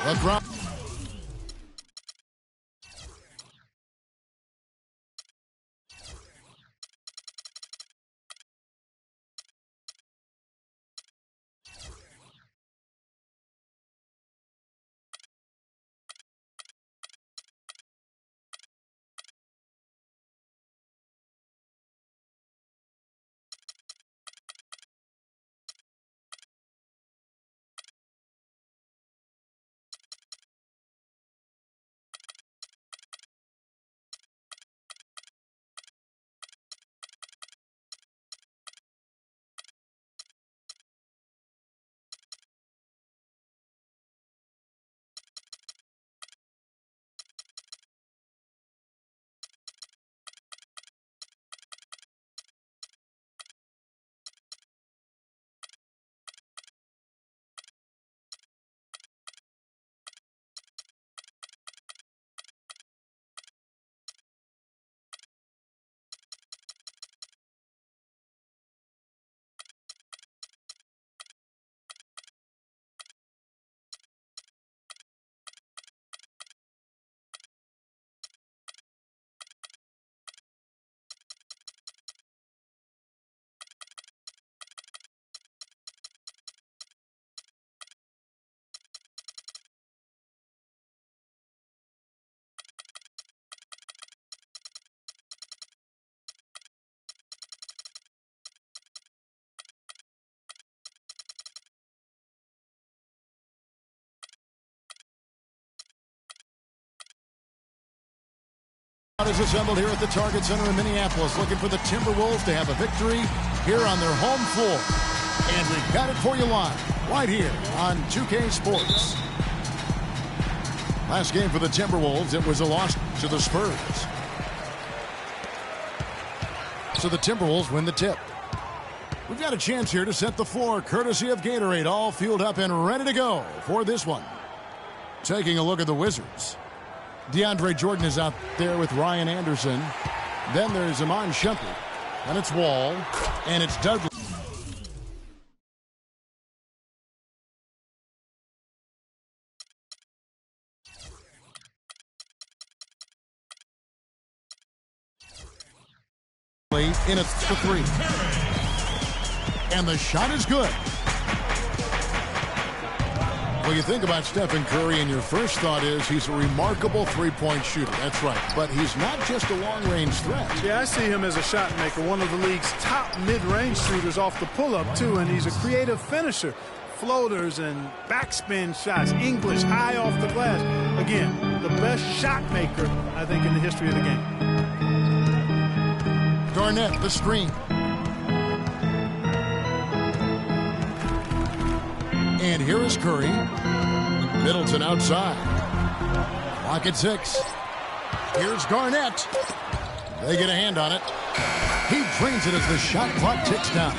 The crowd. Is assembled here at the Target Center in Minneapolis, looking for the Timberwolves to have a victory here on their home floor. And we've got it for you live, right here on 2K Sports. Last game for the Timberwolves, it was a loss to the Spurs. So the Timberwolves win the tip. We've got a chance here to set the floor, courtesy of Gatorade, all fueled up and ready to go for this one. Taking a look at the Wizards. DeAndre Jordan is out there with Ryan Anderson. Then there's Iman Shumpert. And it's Wall. And it's Douglas. In it's for three. And the shot is good. Well, you think about Stephen Curry, and your first thought is he's a remarkable three-point shooter. That's right. But he's not just a long-range threat. Yeah, I see him as a shot maker, one of the league's top mid-range shooters off the pull-up, too, and he's a creative finisher. Floaters and backspin shots, English, high off the glass. Again, the best shot maker, I think, in the history of the game. Garnett, the screen. And here is Curry. Middleton outside. Clock at 6. Here's Garnett. They get a hand on it. He drains it as the shot clock ticks down.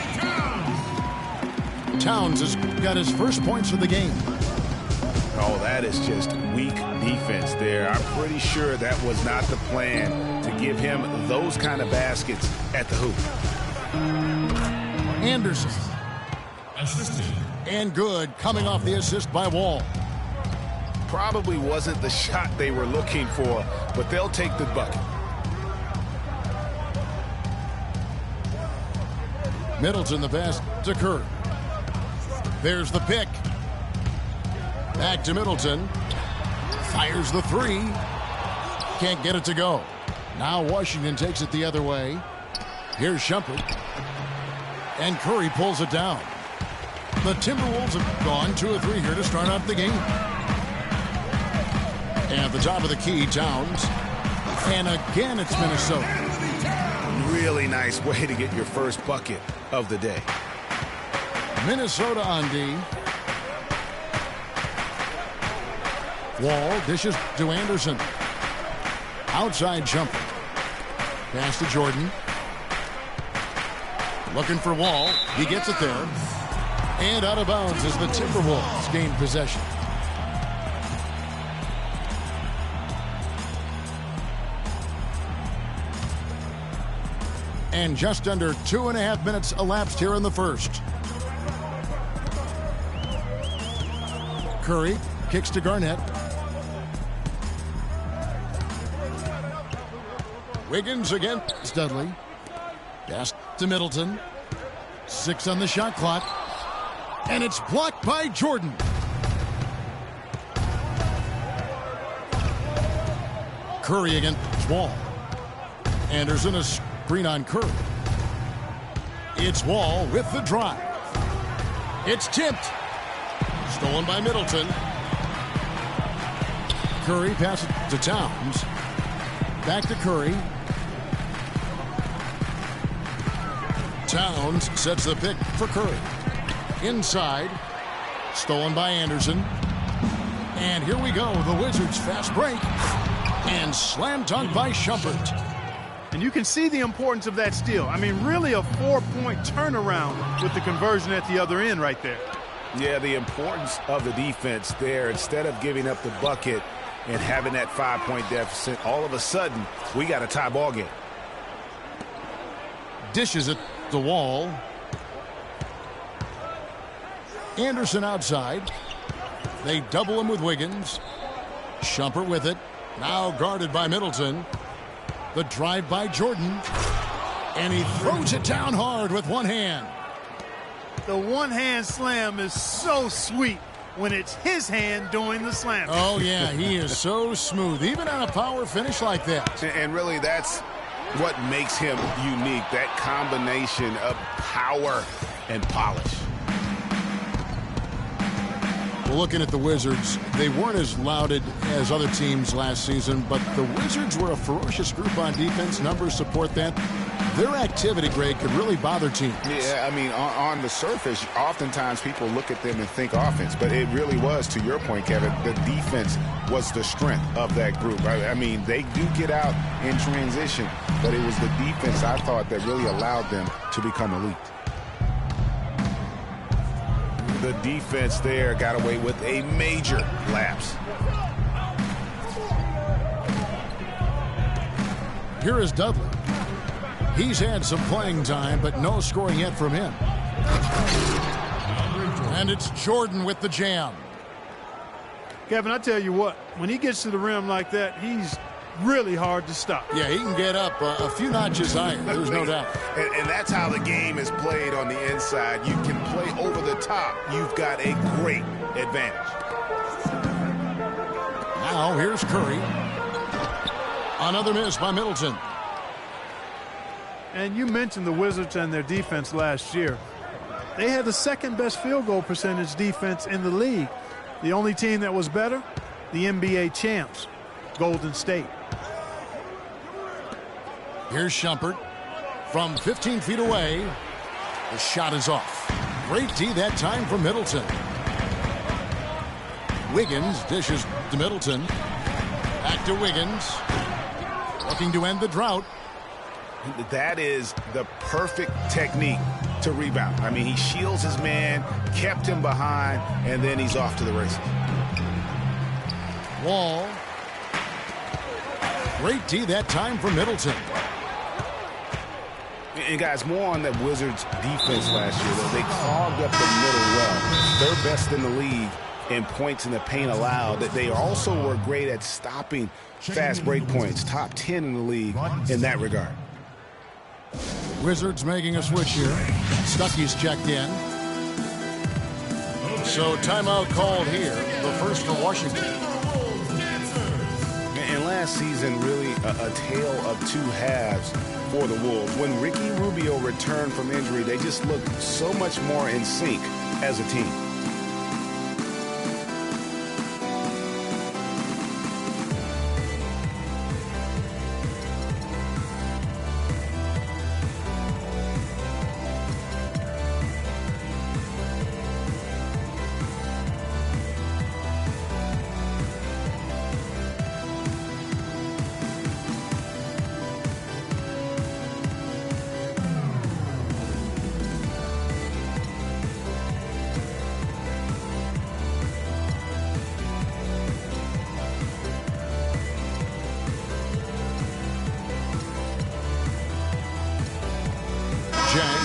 Towns has got his first points of the game. Oh, that is just weak defense there. I'm pretty sure that was not the plan to give him those kind of baskets at the hoop. Anderson. Assisted. And good, coming off the assist by Wall. Probably wasn't the shot they were looking for, but they'll take the bucket. Middleton the pass to Curry. There's the pick. Back to Middleton. Fires the three. Can't get it to go. Now Washington takes it the other way. Here's Shumpert. And Curry pulls it down. The Timberwolves have gone 2 or 3 here to start out the game. And at the top of the key, Towns. And again, it's Minnesota. Really nice way to get your first bucket of the day. Minnesota on D. Wall dishes to Anderson. Outside Shumpert. Pass to Jordan. Looking for Wall. He gets it there. And out of bounds as the Timberwolves gain possession. And just under 2.5 minutes elapsed here in the first. Curry Kicks to Garnett. Wiggins against Dudley. Pass to Middleton. 6 on the shot clock. And it's blocked by Jordan. Curry against Wall. Anderson a screen on Curry. It's Wall with the drive. It's tipped. Stolen by Middleton. Curry passes to Towns. Back to Curry. Towns sets the pick for Curry. Inside. Stolen by Anderson. And here we go. The Wizards fast break. And slam dunk by Shumpert. And you can see the importance of that steal. I mean, really a 4-point turnaround with the conversion at the other end right there. Yeah, the importance of the defense there. Instead of giving up the bucket and having that 5-point deficit, all of a sudden, we got a tie ball game. Dishes it to Wall. Anderson outside. They double him with Wiggins. Shumpert with it. Now guarded by Middleton. The drive by Jordan. And he throws it down hard with one hand. The one-hand slam is so sweet when it's his hand doing the slam. Oh, yeah, he is so smooth, even on a power finish like that. And really, that's what makes him unique, that combination of power and polish. Well, looking at the Wizards, they weren't as lauded as other teams last season, but the Wizards were a ferocious group on defense. Numbers support that. Their activity, Greg, could really bother teams. Yeah, I mean, on the surface, oftentimes people look at them and think offense, but it really was, to your point, Kevin, the defense was the strength of that group. I mean, they do get out in transition, but it was the defense, I thought, that really allowed them to become elite. The defense there got away with a major lapse. Here is Dudley. He's had some playing time, but no scoring yet from him. And it's Jordan with the jam. Kevin, I tell you what, when he gets to the rim like that, he's really hard to stop. Yeah, he can get up a few notches higher. There's no doubt. And that's how the game is played on the inside. You can play over the top. You've got a great advantage. Now here's Curry. Another miss by Middleton. And you mentioned the Wizards and their defense last year. They had the second best field goal percentage defense in the league. The only team that was better, the NBA champs, Golden State. Here's Shumpert from 15 feet away. The shot is off. Great D that time from Middleton. Wiggins dishes to Middleton. Back to Wiggins. Looking to end the drought. That is the perfect technique to rebound. I mean, he shields his man, kept him behind, and then he's off to the races. Wall. Great D that time for Middleton. And guys, more on that Wizards defense last year. They clogged up the middle well. They're best in the league in points in the paint allowed. They also were great at stopping fast break points. Top 10 in the league in that regard. Wizards making a switch here. Stuckey's checked in. So timeout called here. The first for Washington. And last season, really a tale of two halves for the Wolves. When Ricky Rubio returned from injury, they just looked so much more in sync as a team.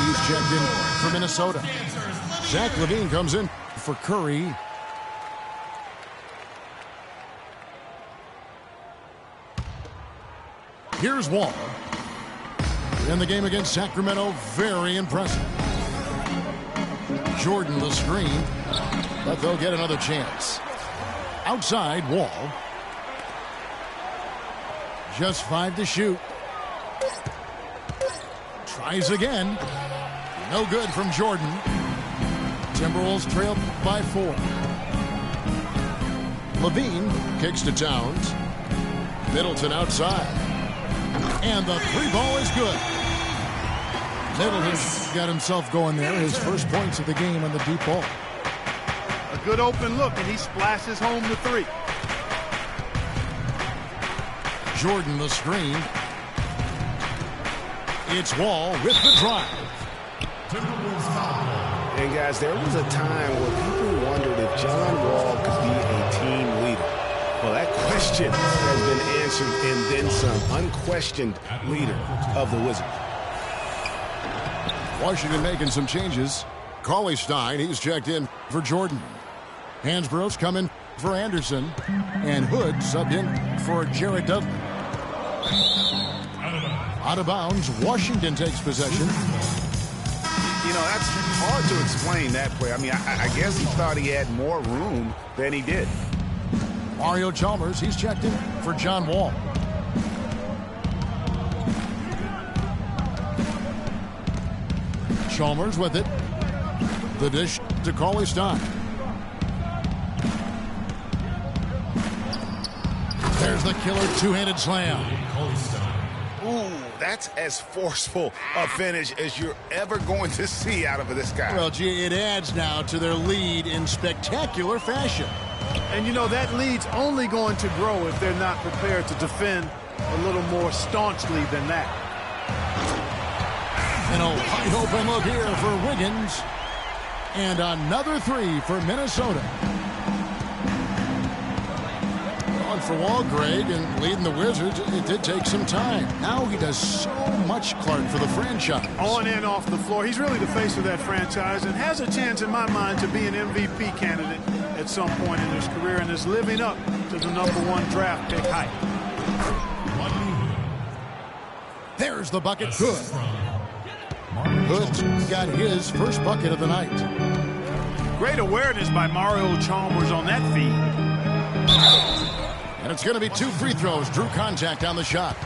He's checked in for Minnesota. Zach LaVine comes in for Curry. Here's Wall. In the game against Sacramento, very impressive. Jordan the screen, but they'll get another chance. Outside, Wall. Just 5 to shoot. Tries again. No good from Jordan. Timberwolves trail by 4. Levine kicks to Towns. Middleton outside. And the 3 ball is good. Middleton's got himself going there. His first points of the game on the deep ball. A good open look, and he splashes home the 3. Jordan the screen. It's Wall with the drive. And guys, there was a time where people wondered if John Wall could be a team leader. Well, that question has been answered and then some. Unquestioned leader of the Wizards. Washington making some changes. Cauley Stein, he's checked in for Jordan. Hansborough's coming for Anderson. And Hood subbed in for Jared Dudley. Out of bounds, Washington takes possession. You know, that's hard to explain that play. I mean, I guess he thought he had more room than he did. Mario Chalmers, he's checked in for John Wall. Chalmers with it. The dish to Cauley Stein. There's the killer two-handed slam. Ooh, that's as forceful a finish as you're ever going to see out of this guy. Well, gee, it adds now to their lead in spectacular fashion. And, you know, that lead's only going to grow if they're not prepared to defend a little more staunchly than that. And a wide open look here for Wiggins. And another 3 for Minnesota. On for Wall, Greg, and leading the Wizards, it did take some time. Now he does so much, Clark, for the franchise. On and off the floor. He's really the face of that franchise and has a chance, in my mind, to be an MVP candidate at some point in his career and is living up to the #1 draft pick hype. There's the bucket. Good. Hood's got his first bucket of the night. Great awareness by Mario Chalmers on that feed. And it's going to be 2 free throws. Drew contact on the shot.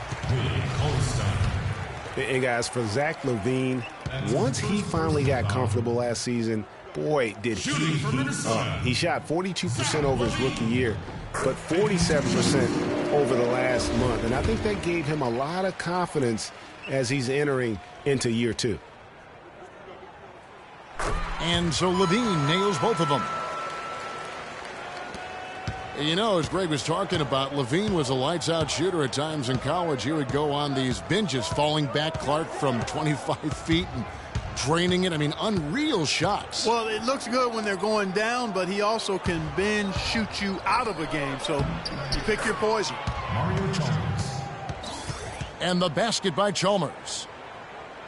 And guys, for Zach LaVine, once he finally got comfortable last season, boy, did he heat up. He shot 42% over his rookie year, but 47% over the last month. And I think that gave him a lot of confidence as he's entering into year 2. And so LaVine nails both of them. You know, as Greg was talking about, LaVine was a lights-out shooter at times in college. He would go on these binges, falling back, Clark, from 25 feet and draining it. I mean, unreal shots. Well, it looks good when they're going down, but he also can binge shoot you out of a game. So you pick your poison. Mario Chalmers. And the basket by Chalmers.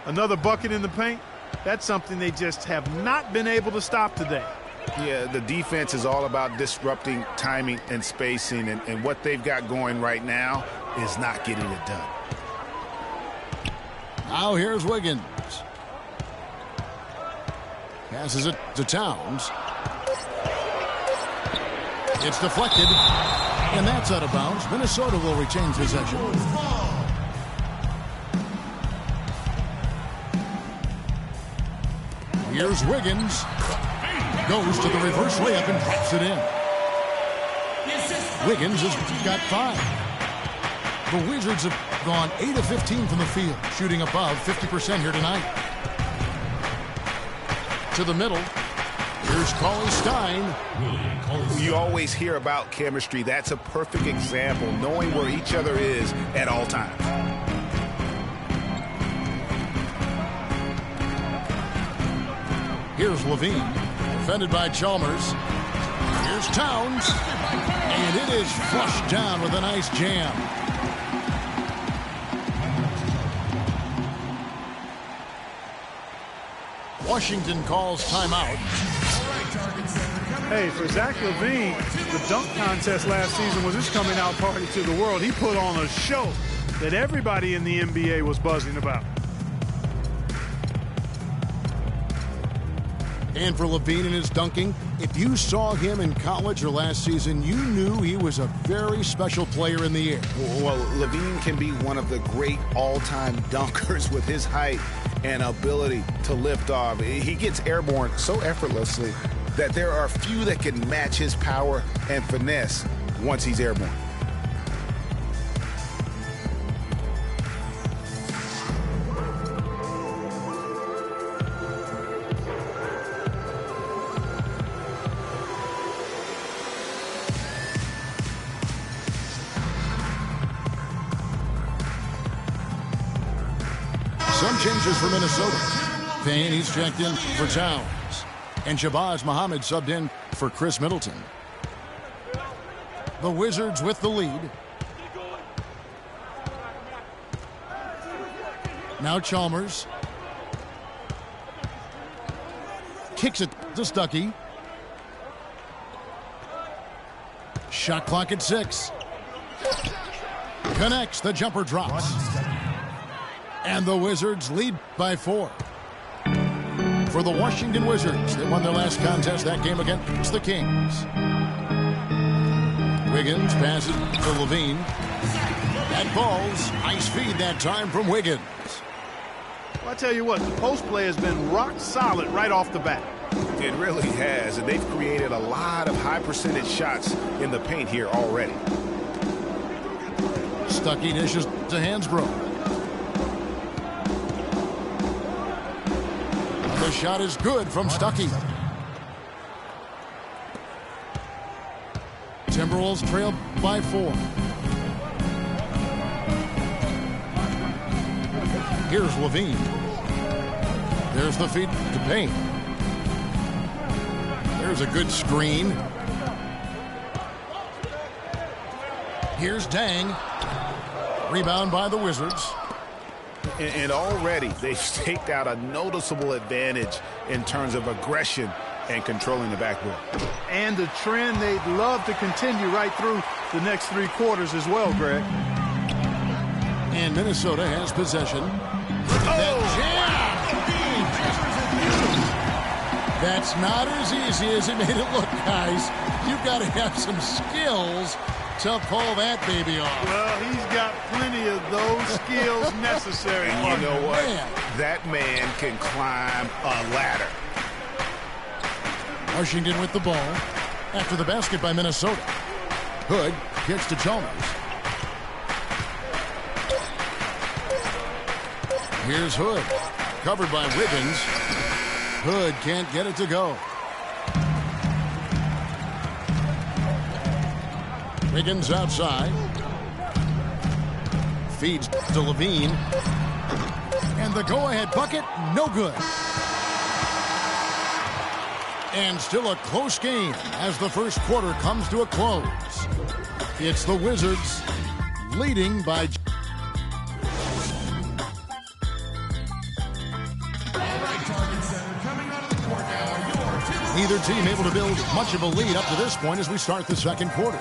Another bucket in the paint. That's something they just have not been able to stop today. Yeah, the defense is all about disrupting timing and spacing, and what they've got going right now is not getting it done. Now here's Wiggins. Passes it to Towns. It's deflected, and that's out of bounds. Minnesota will retain possession. Here's Wiggins. Goes to the reverse layup and drops it in. Wiggins has got 5. The Wizards have gone 8 of 15 from the field, shooting above 50% here tonight. To the middle. Here's Cauley Stein. You always hear about chemistry. That's a perfect example, knowing where each other is at all times. Here's Levine, defended by Chalmers. Here's Towns, and it is flushed down with a nice jam. Washington calls timeout. Hey, for Zach LaVine, the dunk contest last season was his coming out party to the world. He put on a show. that everybody in the NBA was buzzing about. And for Levine and his dunking, if you saw him in college or last season, you knew he was a very special player in the air. Well, Levine can be one of the great all-time dunkers with his height and ability to lift off. He gets airborne so effortlessly that there are few that can match his power and finesse once he's airborne. Some changes for Minnesota. Payne, he's checked in for Towns. And Shabazz Muhammad subbed in for Chris Middleton. The Wizards with the lead. Now Chalmers. Kicks it to Stuckey. Shot clock at 6. Connects, the jumper drops. And the Wizards lead by 4. For the Washington Wizards, they won their last contest, that game against the Kings. Wiggins passes to Levine. That falls. Nice feed that time from Wiggins. Well, I tell you what, the post play has been rock solid right off the bat. It really has, and they've created a lot of high percentage shots in the paint here already. Stuckey dishes to Hansbrough. The shot is good from Stuckey. Timberwolves trail by 4. Here's Levine. There's the feed to Payne. There's a good screen. Here's Dang. Rebound by the Wizards. And already they've staked out a noticeable advantage in terms of aggression and controlling the backboard. And the trend they'd love to continue right through the next 3 quarters as well, Greg. And Minnesota has possession. That's not as easy as it made it look, guys. You've got to have some skills to pull that baby off. Well, he's got plenty of those skills necessary. And you know what? That man can climb a ladder. Washington with the ball after the basket by Minnesota. Hood kicks to Chalmers. Here's Hood. Covered by Wiggins. Hood can't get it to go. Wiggins outside. Feeds to Levine. And the go-ahead bucket, no good. And still a close game as the first quarter comes to a close. It's the Wizards leading by... Neither team able to build much of a lead up to this point as we start the second quarter.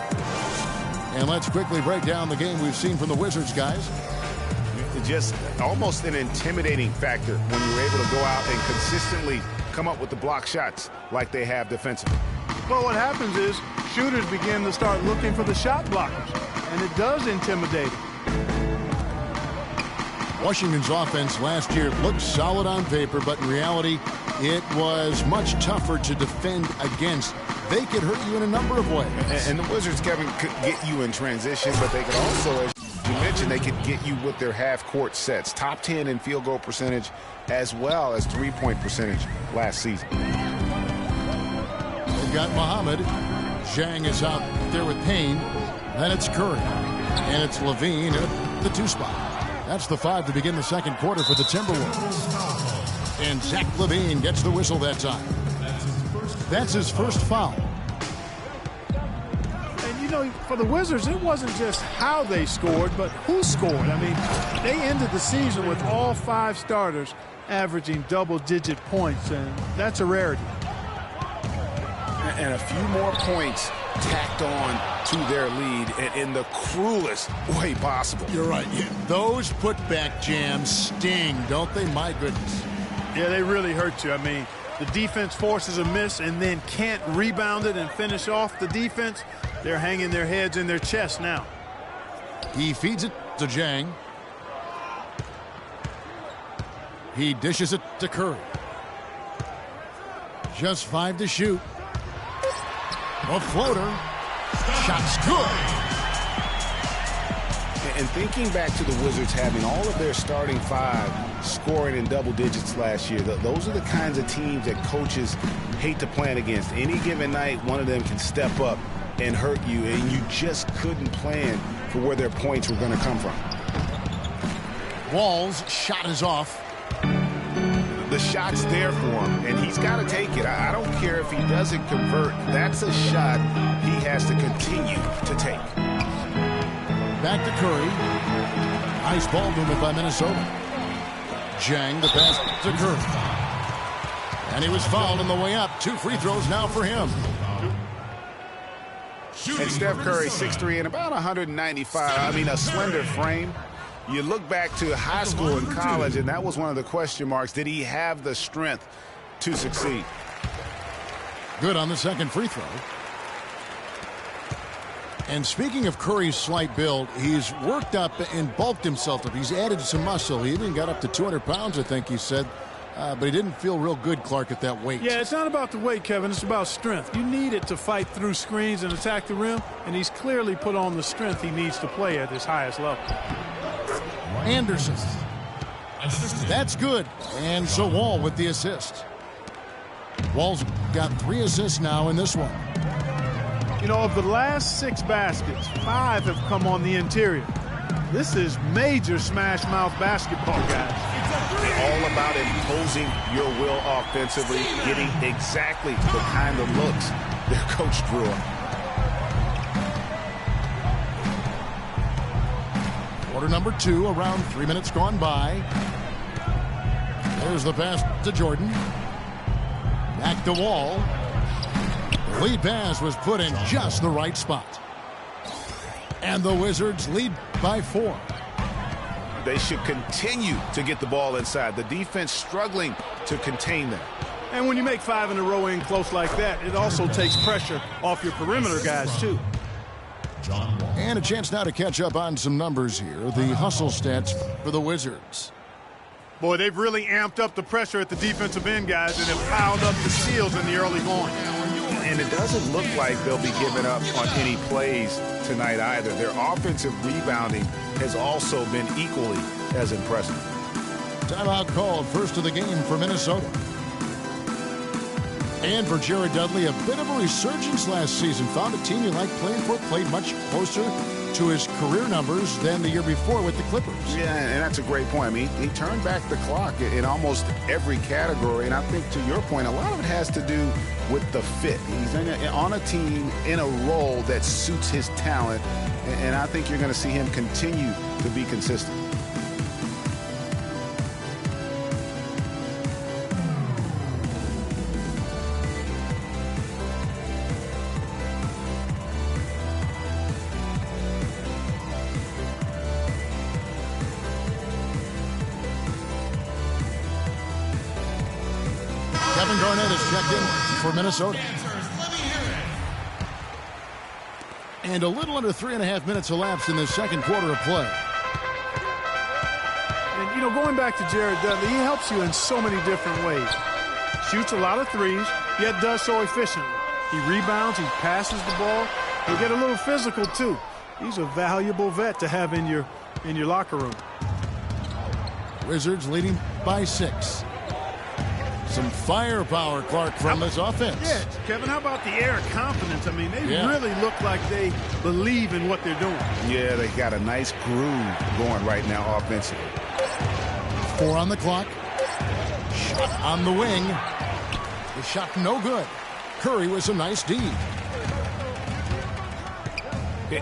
And let's quickly break down the game we've seen from the Wizards, guys. Just almost an intimidating factor when you're able to go out and consistently come up with the block shots like they have defensively. Well, what happens is shooters begin to start looking for the shot blockers, and it does intimidate them. Washington's offense last year looked solid on paper, but in reality, it was much tougher to defend against. They could hurt you in a number of ways. And the Wizards, Kevin, could get you in transition, but they could also, as you mentioned, they could get you with their half-court sets. Top 10 in field goal percentage as well as three-point percentage last season. They've got Muhammad. Zhang is out there with Payne. Then it's Curry. And it's Levine at the 2 spot. That's the 5 to begin the second quarter for the Timberwolves. And Zach Levine gets the whistle that time. That's his first foul. And, you know, for the Wizards, it wasn't just how they scored, but who scored. I mean, they ended the season with all 5 starters averaging double-digit points, and that's a rarity. And a few more points tacked on to their lead in the cruelest way possible. You're right. Yeah. Those putback jams sting, don't they? My goodness. Yeah, they really hurt you. I mean, the defense forces a miss and then can't rebound it and finish off the defense. They're hanging their heads in their chest now. He feeds it to Jang. He dishes it to Curry. Just 5 to shoot. A floater. Shot's good. And thinking back to the Wizards having all of their starting 5 scoring in double digits last year, those are the kinds of teams that coaches hate to plan against. Any given night, one of them can step up and hurt you, and you just couldn't plan for where their points were going to come from. Wall's shot is off. The shot's there for him, and he's got to take it. I don't care if he doesn't convert. That's a shot he has to continue to take. Back to Curry. Nice ball movement by Minnesota. Jang, the pass to Curry. And he was fouled on the way up. 2 free throws now for him. And Steph Curry, 6'3" and about 195. I mean, a slender frame. You look back to high school and college, and that was one of the question marks. Did he have the strength to succeed? Good on the second free throw. And speaking of Curry's slight build, he's worked up and bulked himself up. He's added some muscle. He even got up to 200 pounds, I think he said. But he didn't feel real good, Clark, at that weight. Yeah, it's not about the weight, Kevin. It's about strength. You need it to fight through screens and attack the rim, and he's clearly put on the strength he needs to play at his highest level. Anderson. That's good. And so Wall with the assist. Wall's got 3 assists now in this one. You know, of the last 6 baskets, 5 have come on the interior. This is major smash mouth basketball, guys. All about imposing your will offensively, getting exactly the kind of looks their coach drew up. Quarter number 2, around 3 minutes gone by. There's the pass to Jordan. Back to Wall. The lead pass was put in just the right spot. And the Wizards lead by 4. They should continue to get the ball inside. The defense struggling to contain them. And when you make 5 in a row in close like that, it also takes pressure off your perimeter guys, too. And a chance now to catch up on some numbers here. The hustle stats for the Wizards. Boy, they've really amped up the pressure at the defensive end, guys, and have piled up the steals in the early going. And it doesn't look like they'll be giving up on any plays tonight either. Their offensive rebounding has also been equally as impressive. Timeout called, first of the game for Minnesota. And for Jared Dudley, a bit of a resurgence last season. Found a team he liked playing for, played much closer to his career numbers than the year before with the Clippers. Yeah, and that's a great point. I mean, he turned back the clock in almost every category. And I think, to your point, a lot of it has to do with the fit. He's on a team in a role that suits his talent. And I think you're going to see him continue to be consistent. Kevin Garnett has checked in for Minnesota. And a little under 3.5 minutes elapsed in the second quarter of play. And, you know, going back to Jared Dudley, he helps you in so many different ways. Shoots a lot of threes, yet does so efficiently. He rebounds, he passes the ball. He'll get a little physical, too. He's a valuable vet to have in your locker room. Wizards leading by 6. Some firepower, Clark, from this offense. Yeah, Kevin, how about the air of confidence? I mean, they really look like they believe in what they're doing. Yeah, they got a nice groove going right now offensively. 4 on the clock. Shot on the wing. The shot no good. Curry with some nice D.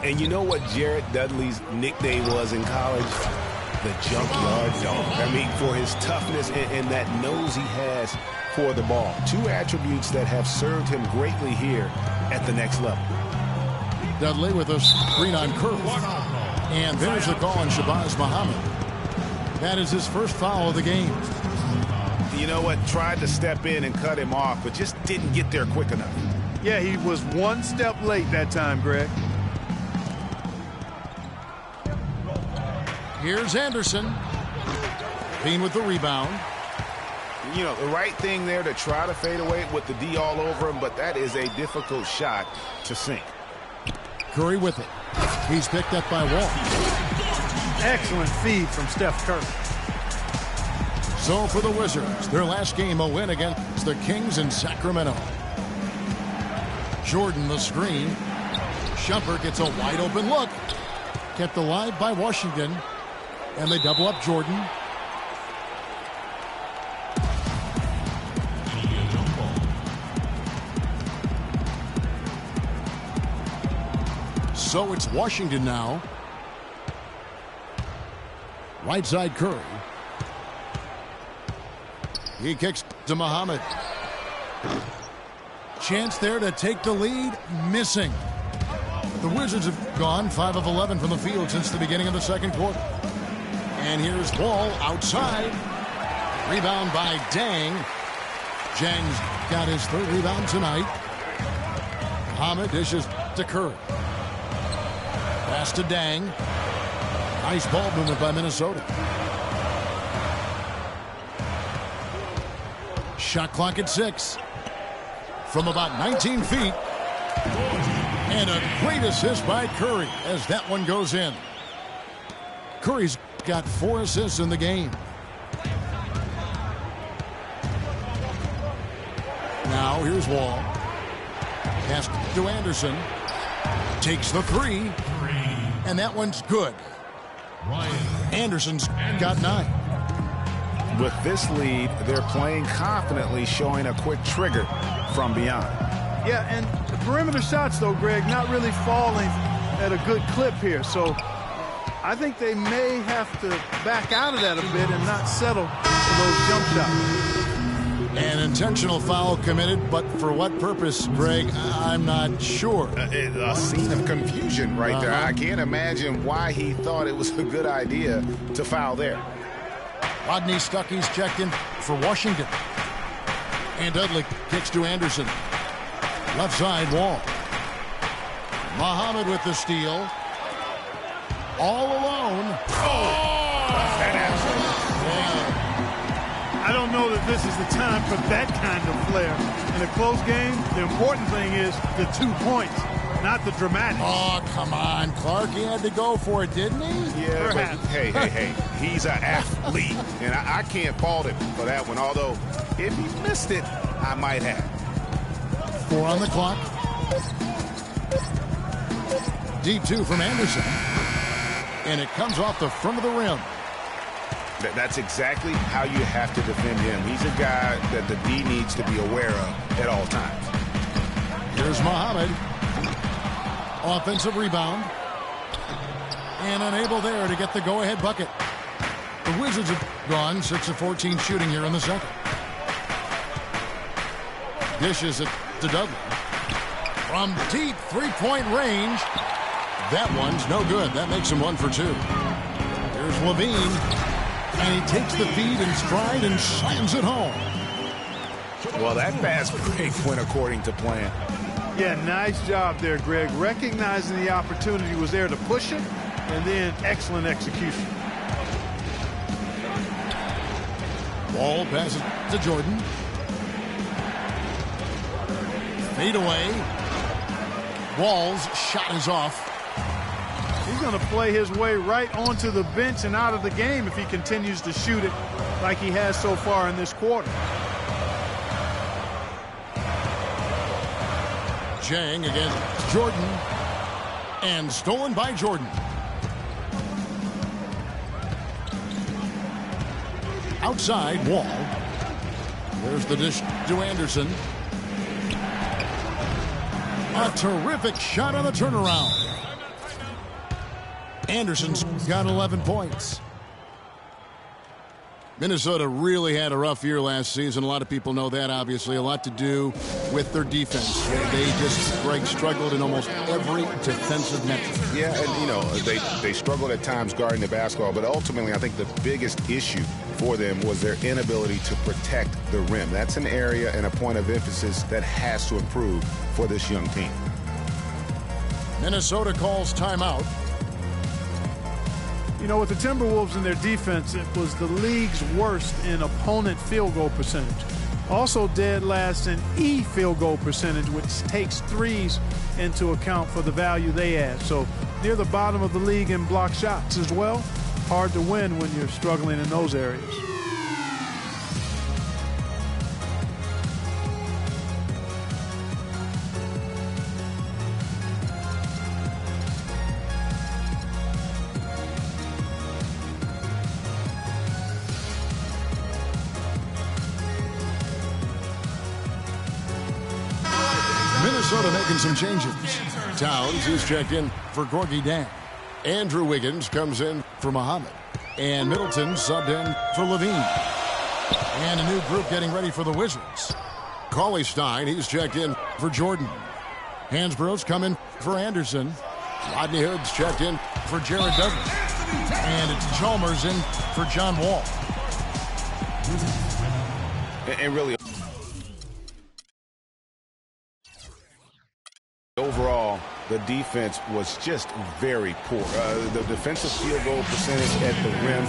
And you know what Jared Dudley's nickname was in college? The junkyard dog. I mean, for his toughness and that nose he has for the ball. 2 attributes that have served him greatly here at the next level. Dudley with a screen on Curry. And there's the call on Shabazz Muhammad. That is his first foul of the game. You know what? Tried to step in and cut him off, but just didn't get there quick enough. Yeah, he was one step late that time, Greg. Here's Anderson. Bean with the rebound. You know, the right thing there to try to fade away with the D all over him, but that is a difficult shot to sink. Curry with it. He's picked up by Wall. Excellent feed from Steph Curry. So for the Wizards, their last game a win against the Kings in Sacramento. Jordan the screen. Shumpert gets a wide open look. Kept alive by Washington. And they double up Jordan. So it's Washington now. Right side Curry. He kicks to Muhammad. Chance there to take the lead. Missing. The Wizards have gone 5 of 11 from the field since the beginning of the second quarter. And here's Wall outside. Rebound by Dang. Jang's got his third rebound tonight. Muhammad dishes to Curry. Pass to Dang. Nice ball movement by Minnesota. Shot clock at 6. From about 19 feet. And a great assist by Curry as that one goes in. Curry's got 4 assists in the game. Now here's Wall. Pass to Anderson. Takes the 3. And that one's good. Anderson's got 9. With this lead, they're playing confidently, showing a quick trigger from beyond. Yeah, and the perimeter shots, though, Greg, not really falling at a good clip here. So I think they may have to back out of that a bit and not settle for those jump shots. An intentional foul committed, but for what purpose, Greg? I'm not sure. A scene of confusion right there. I can't imagine why he thought it was a good idea to foul there. Rodney Stuckey's checked in for Washington. And Dudley kicks to Anderson. Left side Wall. Muhammad with the steal. All alone. I don't know that this is the time for that kind of flair. In a close game, the important thing is the 2 points, not the dramatics. Oh, come on, Clark. He had to go for it, didn't he? Yeah, but hey. He's an athlete, and I can't fault him for that one. Although, if he missed it, I might have. 4 on the clock. Deep 2 from Anderson. And it comes off the front of the rim. That's exactly how you have to defend him. He's a guy that the D needs to be aware of at all times. Here's Muhammad. Offensive rebound. And unable there to get the go-ahead bucket. The Wizards have gone 6 of 14 shooting here in the second. Dishes it to Dudley. From deep three-point range. That one's no good. That makes him 1 for 2. Here's Levine. And he takes the feed in stride and slams it home. Well, that fast break went according to plan. Yeah, nice job there, Greg. Recognizing the opportunity was there to push it, and then excellent execution. Ball passes to Jordan. Fade away. Wall's shot is off. He's going to play his way right onto the bench and out of the game if he continues to shoot it like he has so far in this quarter. Jang against Jordan. And stolen by Jordan. Outside Wall. There's the dish to Anderson. A terrific shot on the turnaround. Anderson's got 11 points. Minnesota really had a rough year last season. A lot of people know that, obviously. A lot to do with their defense. They just, Greg, struggled in almost every defensive metric. Yeah, and, you know, they struggled at times guarding the basketball, but ultimately I think the biggest issue for them was their inability to protect the rim. That's an area and a point of emphasis that has to improve for this young team. Minnesota calls timeout. You know, with the Timberwolves and their defense, it was the league's worst in opponent field goal percentage. Also dead last in field goal percentage, which takes threes into account for the value they add. So near the bottom of the league in block shots as well. Hard to win when you're struggling in those areas. Minnesota making some changes. Towns is checked in for Gorgie Dan. Andrew Wiggins comes in for Muhammad. And Middleton subbed in for Levine. And a new group getting ready for the Wizards. Cauley Stein, he's checked in for Jordan. Hansborough's coming for Anderson. Rodney Hood's checked in for Jared Douglas. And it's Chalmers in for John Wall. And really, overall, the defense was just very poor. The defensive field goal percentage at the rim,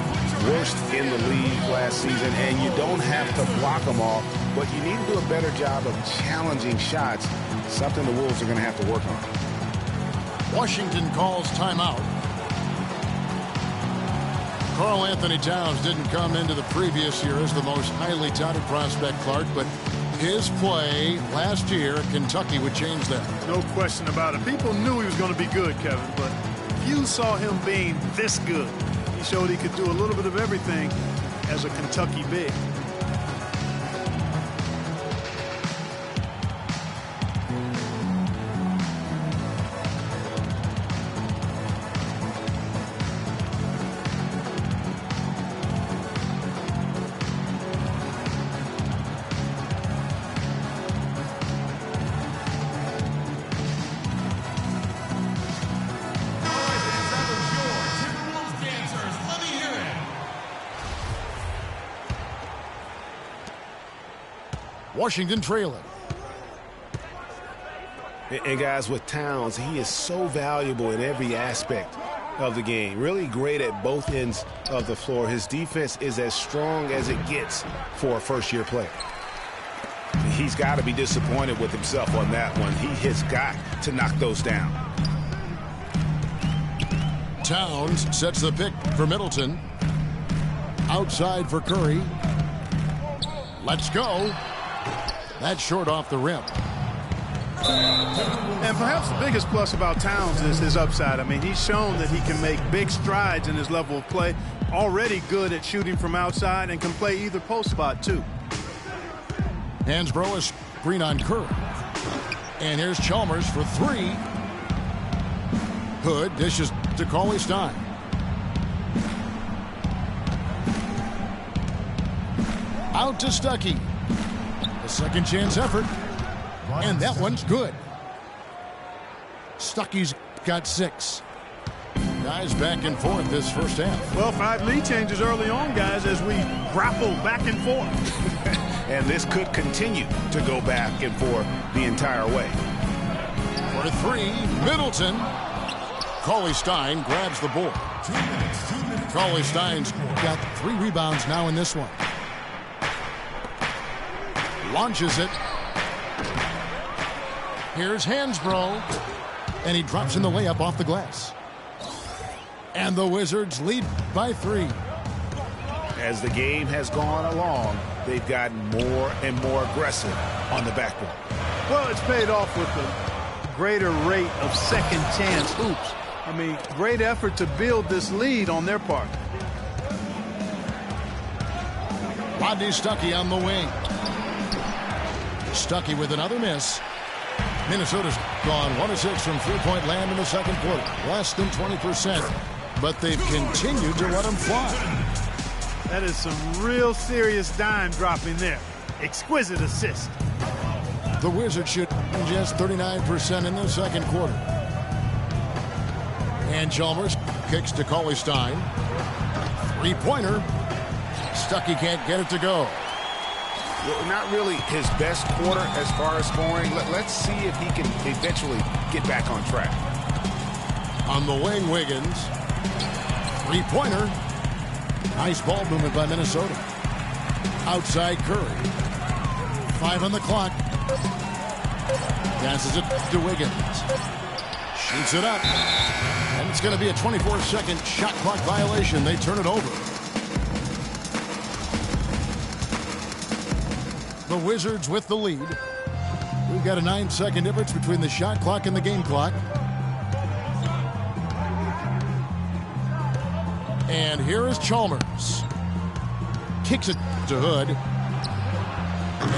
worst in the league last season, and you don't have to block them all, but you need to do a better job of challenging shots, something the Wolves are going to have to work on. Washington calls timeout. Karl Anthony Towns didn't come into the previous year as the most highly touted prospect, Clark, but his play last year at Kentucky would change that. No question about it. People knew he was going to be good, Kevin, but few saw him being this good. He showed he could do a little bit of everything as a Kentucky big. Washington trailing. And guys, with Towns, he is so valuable in every aspect of the game. Really great at both ends of the floor. His defense is as strong as it gets for a first-year player. He's got to be disappointed with himself on that one. He has got to knock those down. Towns sets the pick for Middleton. Outside for Curry. Let's go. That's short off the rim. And perhaps the biggest plus about Towns is his upside. I mean, he's shown that he can make big strides in his level of play. Already good at shooting from outside and can play either post spot, too. Hansbrough is screen on Curry. And here's Chalmers for three. Hood dishes to Cauley Stein. Out to Stuckey. A second chance effort. And that one's good. Stuckey's got 6. Guys back and forth this first half. Well, 5 lead changes early on, guys, as we grapple back and forth. And this could continue to go back and forth the entire way. For 3, Middleton. Cauley Stein grabs the board. 2 minutes, 2 minutes. Cauley Stein's got 3 rebounds now in this one. Launches it. Here's Hansbrough. And he drops in the layup off the glass. And the Wizards lead by 3. As the game has gone along, they've gotten more and more aggressive on the backboard. Well, it's paid off with a greater rate of second chance hoops. I mean, great effort to build this lead on their part. Rodney Stuckey on the wing. Stuckey with another miss. Minnesota's gone 1 of 6 from three-point land in the second quarter. Less than 20%, but they've continued to let them fly. That is some real serious dime dropping there. Exquisite assist. The Wizards shoot just 39% in the second quarter. And Chalmers kicks to Cauley Stein. Three-pointer. Stuckey can't get it to go. Well, not really his best quarter as far as scoring. Let's see if he can eventually get back on track. On the wing, Wiggins. Three-pointer. Nice ball movement by Minnesota. Outside Curry. 5 on the clock. Passes it to Wiggins. Shoots it up. And it's going to be a 24-second shot clock violation. They turn it over. The Wizards with the lead. We've got a 9-second difference between the shot clock and the game clock. And here is Chalmers. Kicks it to Hood.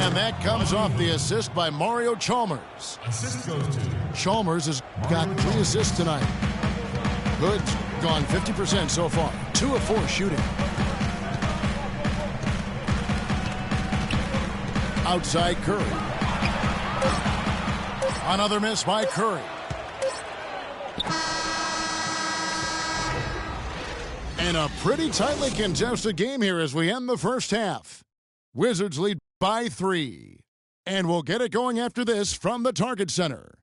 And that comes off the assist by Mario Chalmers. Assist goes to Chalmers has got 3 assists tonight. Hood's gone 50% so far. 2 of 4 shooting. Outside Curry. Another miss by Curry. And a pretty tightly contested game here as we end the first half. Wizards lead by 3. And we'll get it going after this from the Target Center.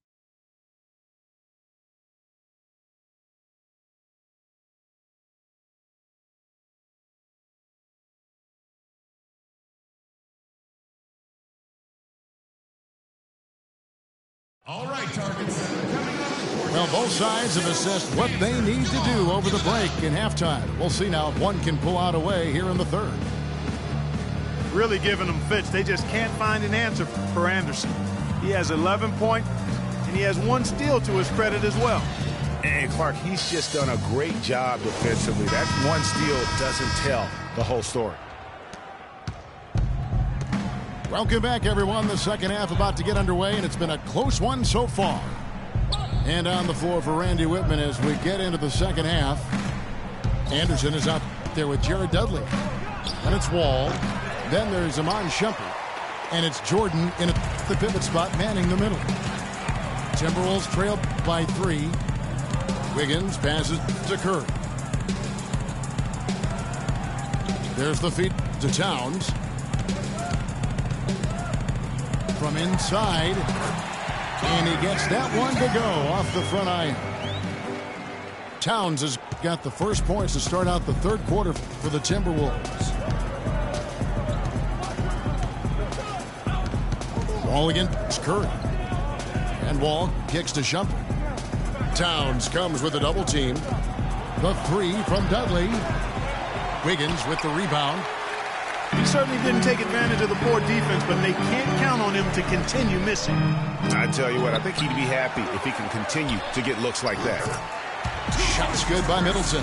all right, Target Center coming up. Well, both sides have assessed what they need to do over the break in halftime. We'll see now if one can pull out a way here in the third. Really giving them fits. They just can't find an answer for Anderson. He has 11 points, and he has 1 steal to his credit as well. And Clark, he's just done a great job defensively. That 1 steal doesn't tell the whole story. Welcome back, everyone. The second half about to get underway, and it's been a close one so far. And on the floor for Randy Whitman as we get into the second half. Anderson is out there with Jared Dudley. And it's Wall. Then there's Iman Shumpert. And it's Jordan in the pivot spot, manning the middle. Timberwolves trailed by 3. Wiggins passes to Curry. There's the feed to Towns. From inside, and he gets that one to go off the front iron. Towns has got the first points to start out the third quarter for the Timberwolves. Wall against Curry, and Wall kicks to Shumpert. Towns comes with a double team. The 3 from Dudley. Wiggins with the rebound. He certainly didn't take advantage of the poor defense, but they can't count on him to continue missing. I tell you what, I think he'd be happy if he can continue to get looks like that. Shots good by Middleton.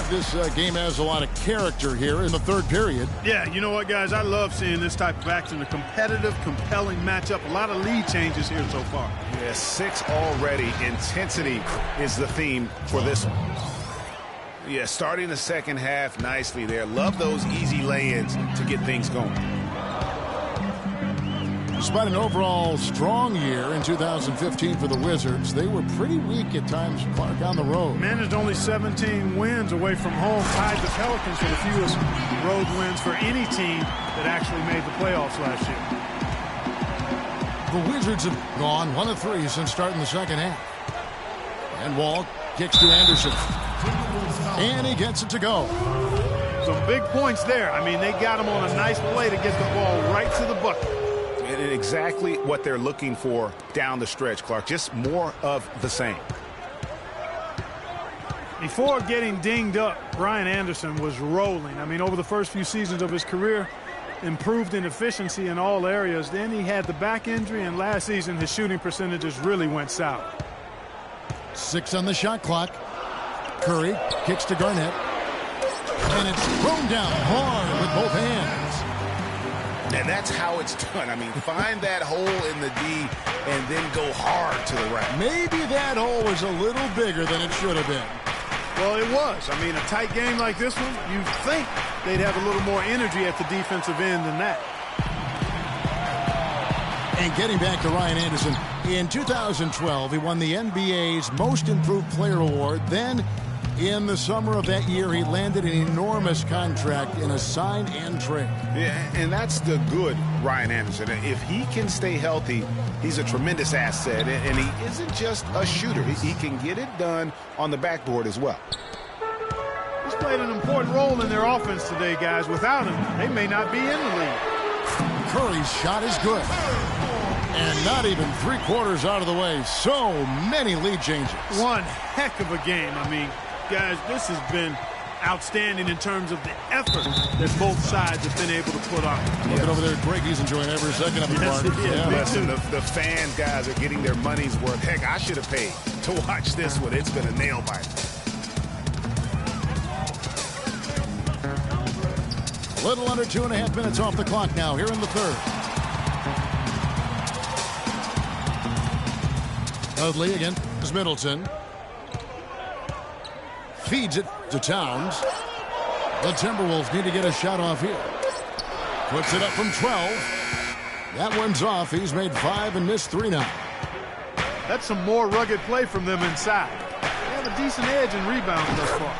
This game has a lot of character here in the third period. Yeah, you know what, guys? I love seeing this type of action. A competitive, compelling matchup. A lot of lead changes here so far. Yeah, 6 already. Intensity is the theme for this one. Yeah, starting the second half nicely there. Love those easy lay-ins to get things going. Despite an overall strong year in 2015 for the Wizards, they were pretty weak at times, Clark, on the road. Managed only 17 wins away from home, tied the Pelicans for the fewest road wins for any team that actually made the playoffs last year. The Wizards have gone 1 of 3 since starting the second half. And Wall kicks to Anderson. And he gets it to go. Some big points there. I mean, they got him on a nice play to get the ball right to the bucket. And exactly what they're looking for down the stretch, Clark. Just more of the same. Before getting dinged up, Brian Anderson was rolling. I mean, over the first few seasons of his career, improved in efficiency in all areas. Then he had the back injury, and last season his shooting percentages really went south. 6 on the shot clock. Curry kicks to Garnett. And it's thrown down hard with both hands. And that's how it's done. I mean, find that hole in the D and then go hard to the right. Maybe that hole was a little bigger than it should have been. Well, it was. I mean, a tight game like this one, you'd think they'd have a little more energy at the defensive end than that. And getting back to Ryan Anderson, in 2012, he won the NBA's Most Improved Player Award. Then, in the summer of that year, he landed an enormous contract in a sign and trade. Yeah, and that's the good Ryan Anderson. If he can stay healthy, he's a tremendous asset, and he isn't just a shooter. He can get it done on the backboard as well. He's played an important role in their offense today, guys. Without him, they may not be in the league. Curry's shot is good. And not even three-quarters out of the way. So many lead changes. One heck of a game. I mean, guys, this has been outstanding in terms of the effort that both sides have been able to put on. Looking over there, Greg, he's enjoying every second of it. Yes, Listen, the fan guys are getting their money's worth. Heck, I should have paid to watch this one. It's been a nail-biter. A little under 2.5 minutes off the clock now here in the third. Dudley again is Middleton. Feeds it to Towns. The Timberwolves need to get a shot off here. Puts it up from 12. That one's off. He's made 5 and missed 3 now. That's some more rugged play from them inside. They have a decent edge in rebounds thus far.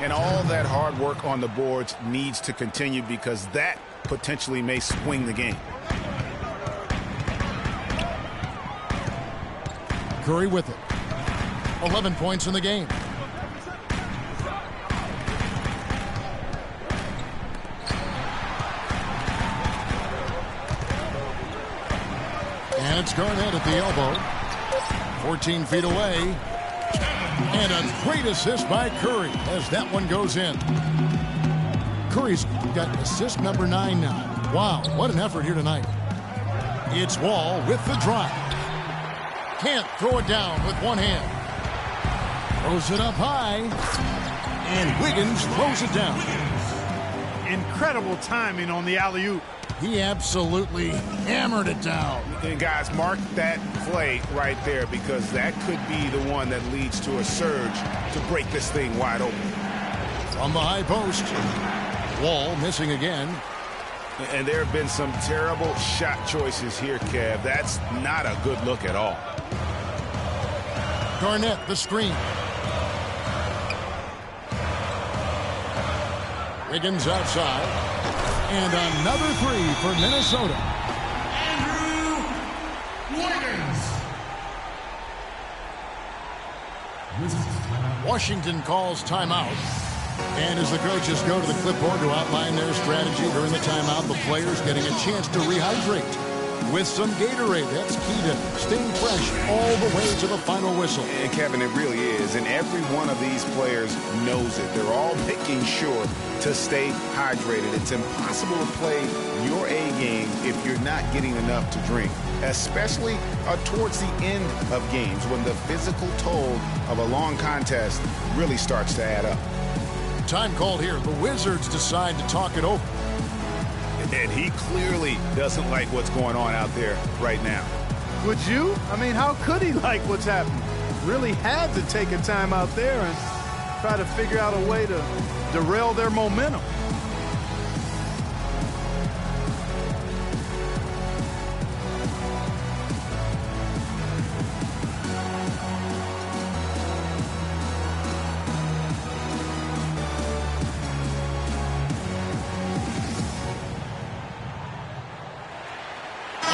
And all that hard work on the boards needs to continue because that potentially may swing the game. Curry with it. 11 points in the game. And it's Garnett at the elbow. 14 feet away. And a great assist by Curry as that one goes in. Curry's got assist number 9 now. Wow, what an effort here tonight. It's Wall with the drive. Can't throw it down with one hand. Throws it up high. And Wiggins throws it down. Incredible timing on the alley-oop. He absolutely hammered it down. And guys, mark that play right there because that could be the one that leads to a surge to break this thing wide open. From the high post. Wall missing again. And there have been some terrible shot choices here, Kev. That's not a good look at all. Garnett, the screen. Wiggins outside. And another 3 for Minnesota. Andrew Wiggins. Washington calls timeout. And as the coaches go to the clipboard to outline their strategy during the timeout, the players getting a chance to rehydrate with some Gatorade. That's key to staying fresh all the way to the final whistle. And Kevin, it really is. And every one of these players knows it. They're all making sure to stay hydrated. It's impossible to play your A game if you're not getting enough to drink, especially towards the end of games when the physical toll of a long contest really starts to add up. Time called here. The Wizards decide to talk it over. And he clearly doesn't like what's going on out there right now. Would you? I mean, how could he like what's happening? Really had to take a time out there and try to figure out a way to derail their momentum.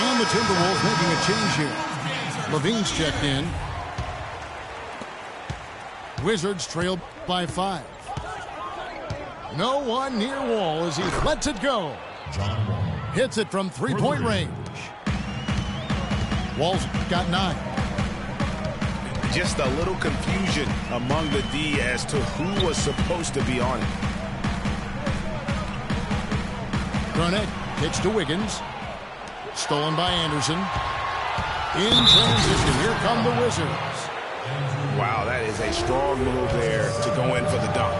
And the Timberwolves making a change here. Levine's checked in. Wizards trailed by 5. No one near Wall as he lets it go. Hits it from three-point range. Wall's got 9. Just a little confusion among the D as to who was supposed to be on it. Garnett hits to Wiggins. Stolen by Anderson. In transition, here come the Wizards. Wow, that is a strong move there to go in for the dunk.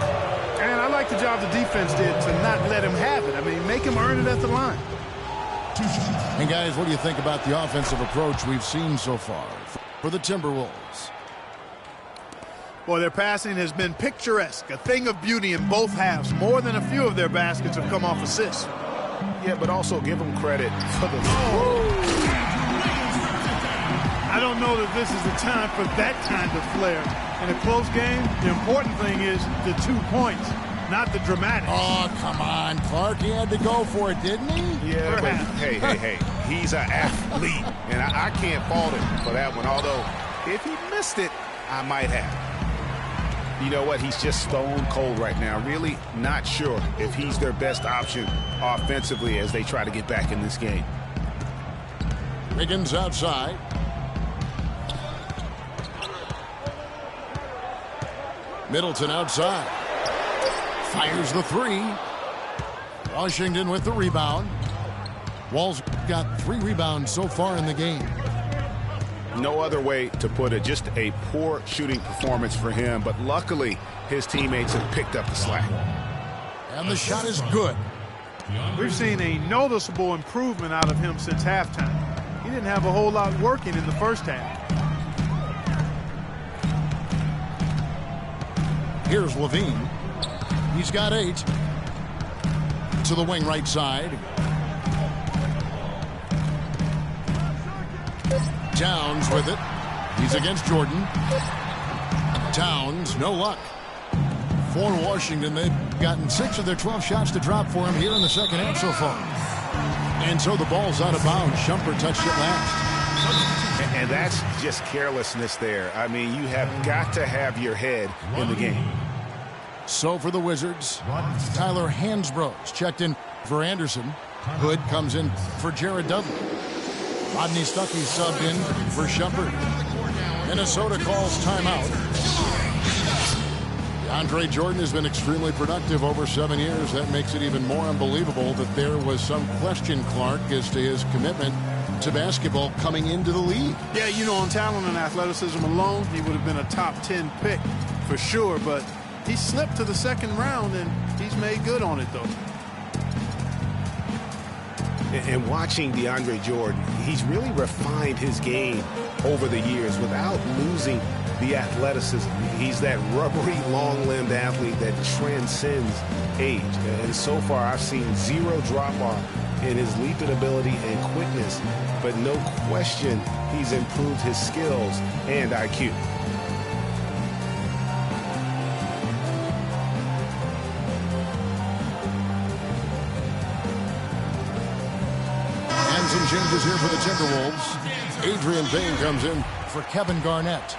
And I like the job the defense did to not let him have it. I mean, make him earn it at the line. And guys, what do you think about the offensive approach we've seen so far for the Timberwolves? Boy, their passing has been picturesque, a thing of beauty in both halves. More than a few of their baskets have come off assists. Yeah, but also give them credit for the... I don't know that this is the time for that kind of flair. In a close game, the important thing is the 2 points, not the dramatics. Oh, come on, Clark. He had to go for it, didn't he? Yeah, but hey. He's an athlete, and I can't fault him for that one. Although, if he missed it, I might have. You know what? He's just stone cold right now. Really not sure if he's their best option offensively as they try to get back in this game. Wiggins outside. Middleton outside. Fires the 3. Washington with the rebound. Wall's got 3 rebounds so far in the game. No other way to put it. Just a poor shooting performance for him. But luckily, his teammates have picked up the slack. And the shot is good. We've seen a noticeable improvement out of him since halftime. He didn't have a whole lot working in the first half. Here's Levine. He's got 8. To the wing right side. Towns with it. He's against Jordan. Towns, no luck. For Washington, they've gotten 6 of their 12 shots to drop for him here in the second half so far. And so the ball's out of bounds. Shumpert touched it last. And that's just carelessness there. I mean, you have got to have your head in the game. So for the Wizards, Tyler Hansbrough's checked in for Anderson. Hood comes in for Jared Dudley. Rodney Stuckey subbed in for Shumpert. Minnesota calls timeout. Andre Jordan has been extremely productive over 7 years. That makes it even more unbelievable that there was some question, Clark, as to his commitment to basketball coming into the league. Yeah, you know, on talent and athleticism alone, he would have been a top 10 pick for sure, but he slipped to the second round, and he's made good on it, though. And watching DeAndre Jordan, he's really refined his game over the years without losing the athleticism. He's that rubbery, long-limbed athlete that transcends age. And so far, I've seen 0 drop-off in his leaping ability and quickness. But no question, he's improved his skills and IQ. Some changes here for the Timberwolves. Adrian Payne comes in for Kevin Garnett.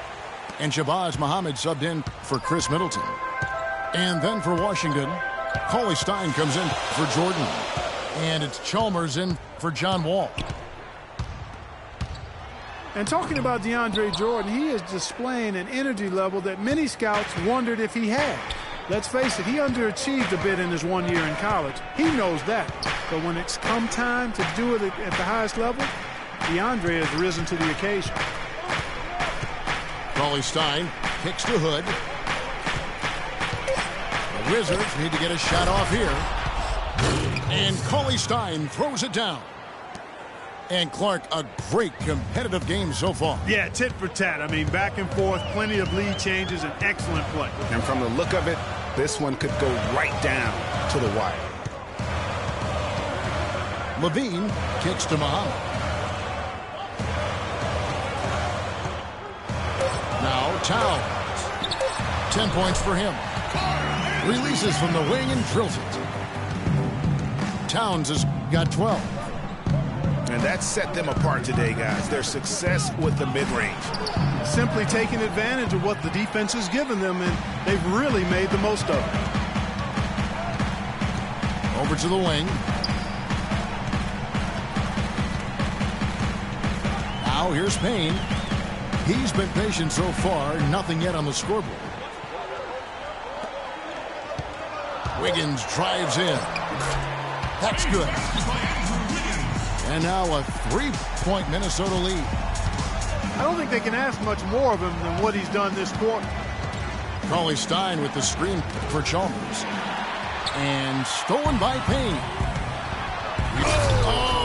And Shabazz Muhammad subbed in for Chris Middleton. And then for Washington, Cauley Stein comes in for Jordan. And it's Chalmers in for John Wall. And talking about DeAndre Jordan, he is displaying an energy level that many scouts wondered if he had. Let's face it, he underachieved a bit in his 1 year in college. He knows that. But when it's come time to do it at the highest level, DeAndre has risen to the occasion. Cauley Stein kicks to Hood. The Wizards need to get a shot off here. And Cauley Stein throws it down. And Clark, a great competitive game so far. Yeah, tit for tat. I mean, back and forth, plenty of lead changes, and excellent play. And from the look of it, this one could go right down to the wire. Levine kicks to Muhammad. Now Towns. 10 points for him. Releases from the wing and drills it. Towns has got 12. And that set them apart today, guys. Their success with the mid-range. Simply taking advantage of what the defense has given them, and they've really made the most of it. Over to the wing. Now here's Payne. He's been patient so far. Nothing yet on the scoreboard. Wiggins drives in. That's good. And now a 3-point Minnesota lead. I don't think they can ask much more of him than what he's done this quarter. Cauley Stein with the screen for Chalmers. And stolen by Payne. Oh!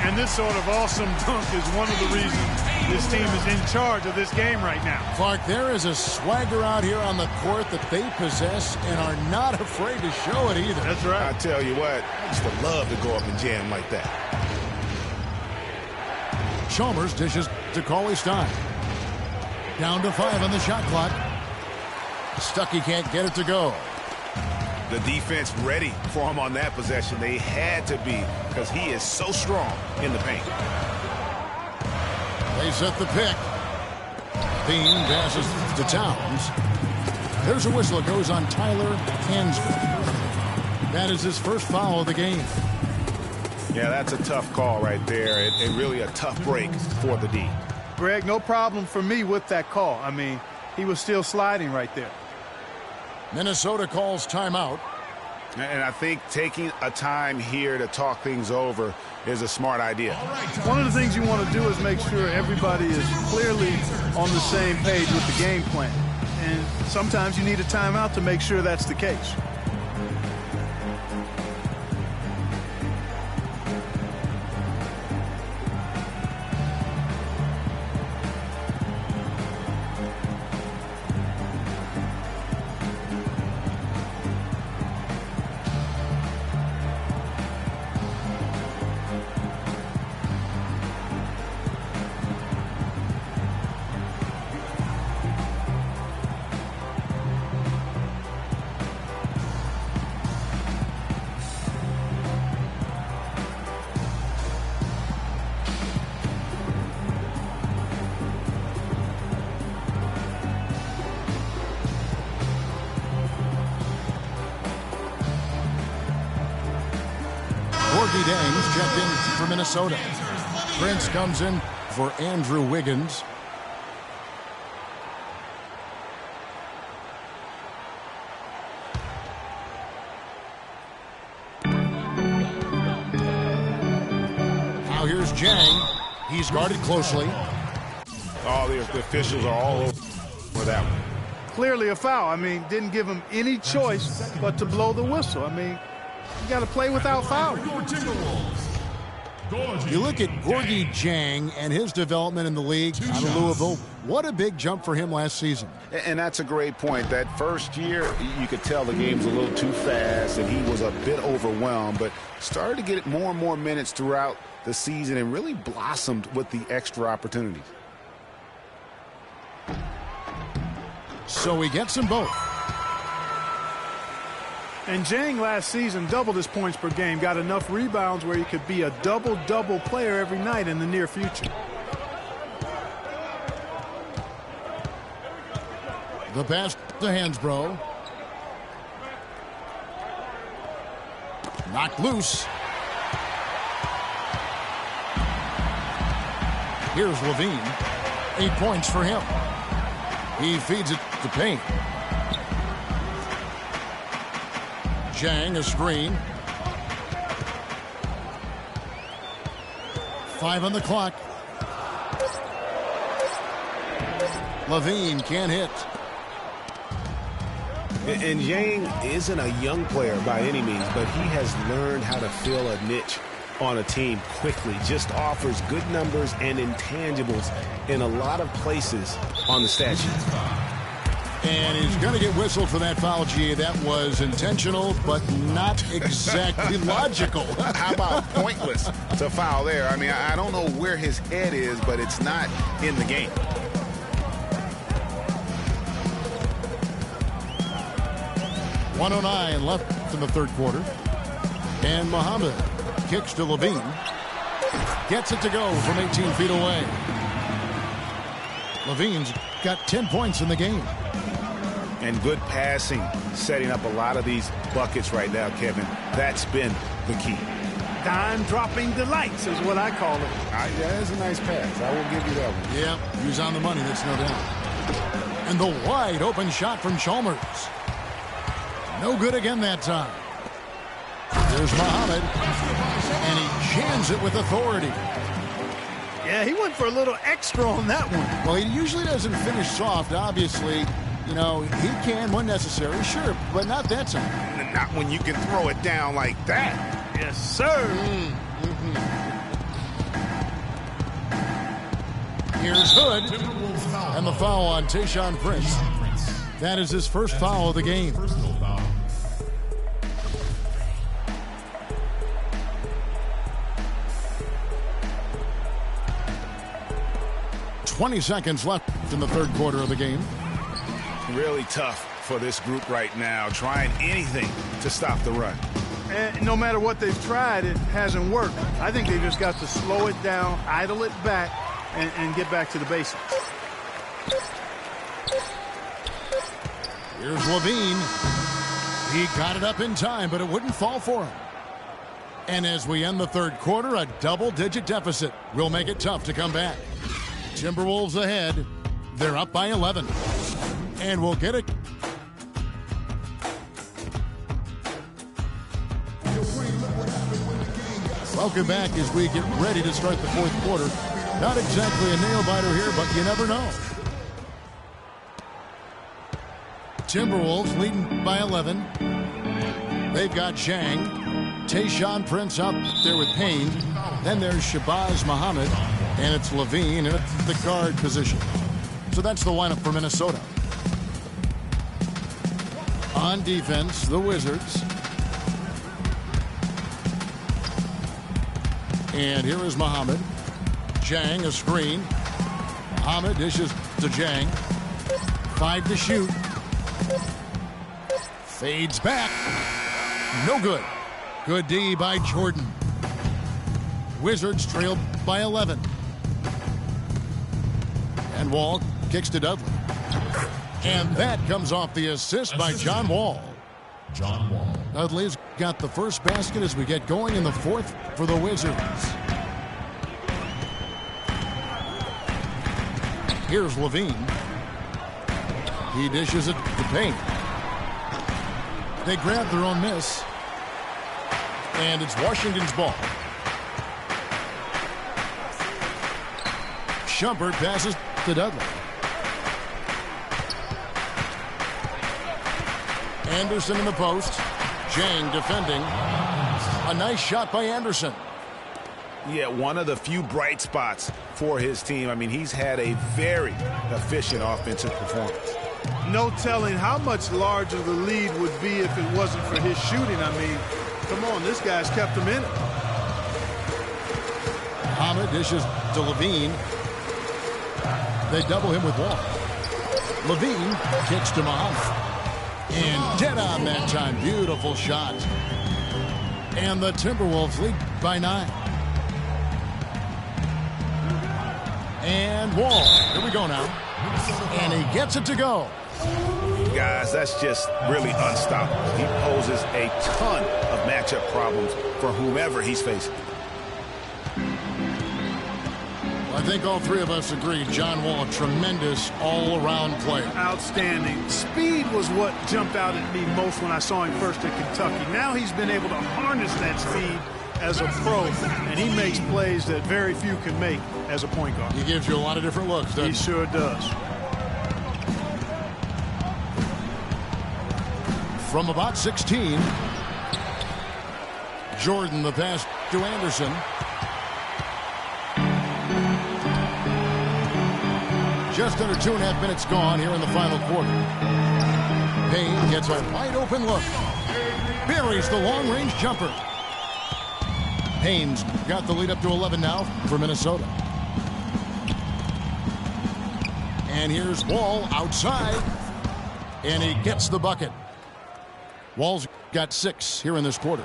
And this sort of awesome dunk is one of the reasons This team is in charge of this game right now. Clark, there is a swagger out here on the court that they possess and are not afraid to show it either. That's right. I tell you what, I used to love to go up and jam like that. Chalmers dishes to Cauley Stein. Down to 5 on the shot clock. Stuckey can't get it to go. The defense ready for him on that possession. They had to be because he is so strong in the paint. They set the pick. Bean passes to Towns. There's a whistle. It goes on Tyler Hansford. That is his first foul of the game. Yeah, that's a tough call right there, and really a tough break for the D. Greg, no problem for me with that call. I mean, he was still sliding right there. Minnesota calls timeout. And I think taking a time here to talk things over is a smart idea. One of the things you want to do is make sure everybody is clearly on the same page with the game plan. And sometimes you need a timeout to make sure that's the case. Dangs checked in for Minnesota. Prince comes in for Andrew Wiggins. Now here's Jang. He's guarded closely. Oh, the officials are all over for that one. Clearly a foul. I mean, didn't give him any choice but to blow the whistle. I mean, you got to play without foul. You look at Gorgie Jang and his development in the league out of Louisville. What a big jump for him last season. And that's a great point. That first year, you could tell the game was a little too fast, and he was a bit overwhelmed, but started to get more and more minutes throughout the season and really blossomed with the extra opportunities. So he gets them both. And Jang last season doubled his points per game, got enough rebounds where he could be a double-double player every night in the near future. The pass to Hansbrough. Knocked loose. Here's Levine. 8 points for him. He feeds it to Payne. Jang, a screen. 5 on the clock. Levine can't hit. And Yang isn't a young player by any means, but he has learned how to fill a niche on a team quickly. Just offers good numbers and intangibles in a lot of places on the stat sheet. And he's going to get whistled for that foul, G. That was intentional, but not exactly logical. How about pointless to foul there? I mean, I don't know where his head is, but it's not in the game. .109 left in the third quarter. And Muhammad kicks to Levine. Gets it to go from 18 feet away. Levine's got 10 points in the game. And good passing, setting up a lot of these buckets right now, Kevin. That's been the key. Dime-dropping delights is what I call it. Yeah, that's a nice pass. I will give you that one. Yeah, he's on the money, that's no doubt. And the wide open shot from Chalmers. No good again that time. There's Muhammad. And he jams it with authority. Yeah, he went for a little extra on that one. Well, he usually doesn't finish soft, obviously. You know, he can when necessary, sure, but not that time. Not when you can throw it down like that. Yes, sir. Here's Hood. And the foul on Tayshaun Prince. That is his first foul of the game. 20 seconds left in the third quarter of the game. Really tough for this group right now, trying anything to stop the run. And no matter what they've tried, it hasn't worked. I think they just got to slow it down, idle it back, and get back to the basics. Here's Levine. He got it up in time, but it wouldn't fall for him. And as we end the third quarter, a double-digit deficit will make it tough to come back. Timberwolves ahead. They're up by 11. And we'll get it. Welcome back as we get ready to start the fourth quarter. Not exactly a nail-biter here, but you never know. Timberwolves leading by 11. They've got Zhang. Tayshaun Prince up there with Payne. Then there's Shabazz Muhammad. And it's Levine at the guard position. So that's the lineup for Minnesota. On defense, the Wizards. And here is Muhammad. Zhang, a screen. Muhammad dishes to Zhang. 5 to shoot. Fades back. No good. Good D by Jordan. Wizards trail by 11. And Wall kicks to Dudley. And that comes off the assist by John Wall. Dudley's got the first basket as we get going in the fourth for the Wizards. Here's Levine. He dishes it to Payne. They grab their own miss. And it's Washington's ball. Shumpert passes to Dudley. Anderson in the post. Zhang defending. A nice shot by Anderson. Yeah, one of the few bright spots for his team. I mean, he's had a very efficient offensive performance. No telling how much larger the lead would be if it wasn't for his shooting. I mean, come on, this guy's kept him in it. Muhammad dishes to Levine. They double him with Wall. Levine kicks to Muhammad. And dead on that time. Beautiful shot. And the Timberwolves lead by 9. And Wall. Here we go now. And he gets it to go. Guys, that's just really unstoppable. He poses a ton of matchup problems for whomever he's facing. I think all three of us agree John Wall, a tremendous all-around player. Outstanding. Speed was what jumped out at me most when I saw him first at Kentucky. Now he's been able to harness that speed as a pro, and he makes plays that very few can make as a point guard. He gives you a lot of different looks, doesn't he? He sure does. From about 16, Jordan the pass to Anderson. Just under 2.5 minutes gone here in the final quarter. Payne gets a wide open look. Buries the long-range jumper. Payne's got the lead up to 11 now for Minnesota. And here's Wall outside. And he gets the bucket. Wall's got 6 here in this quarter.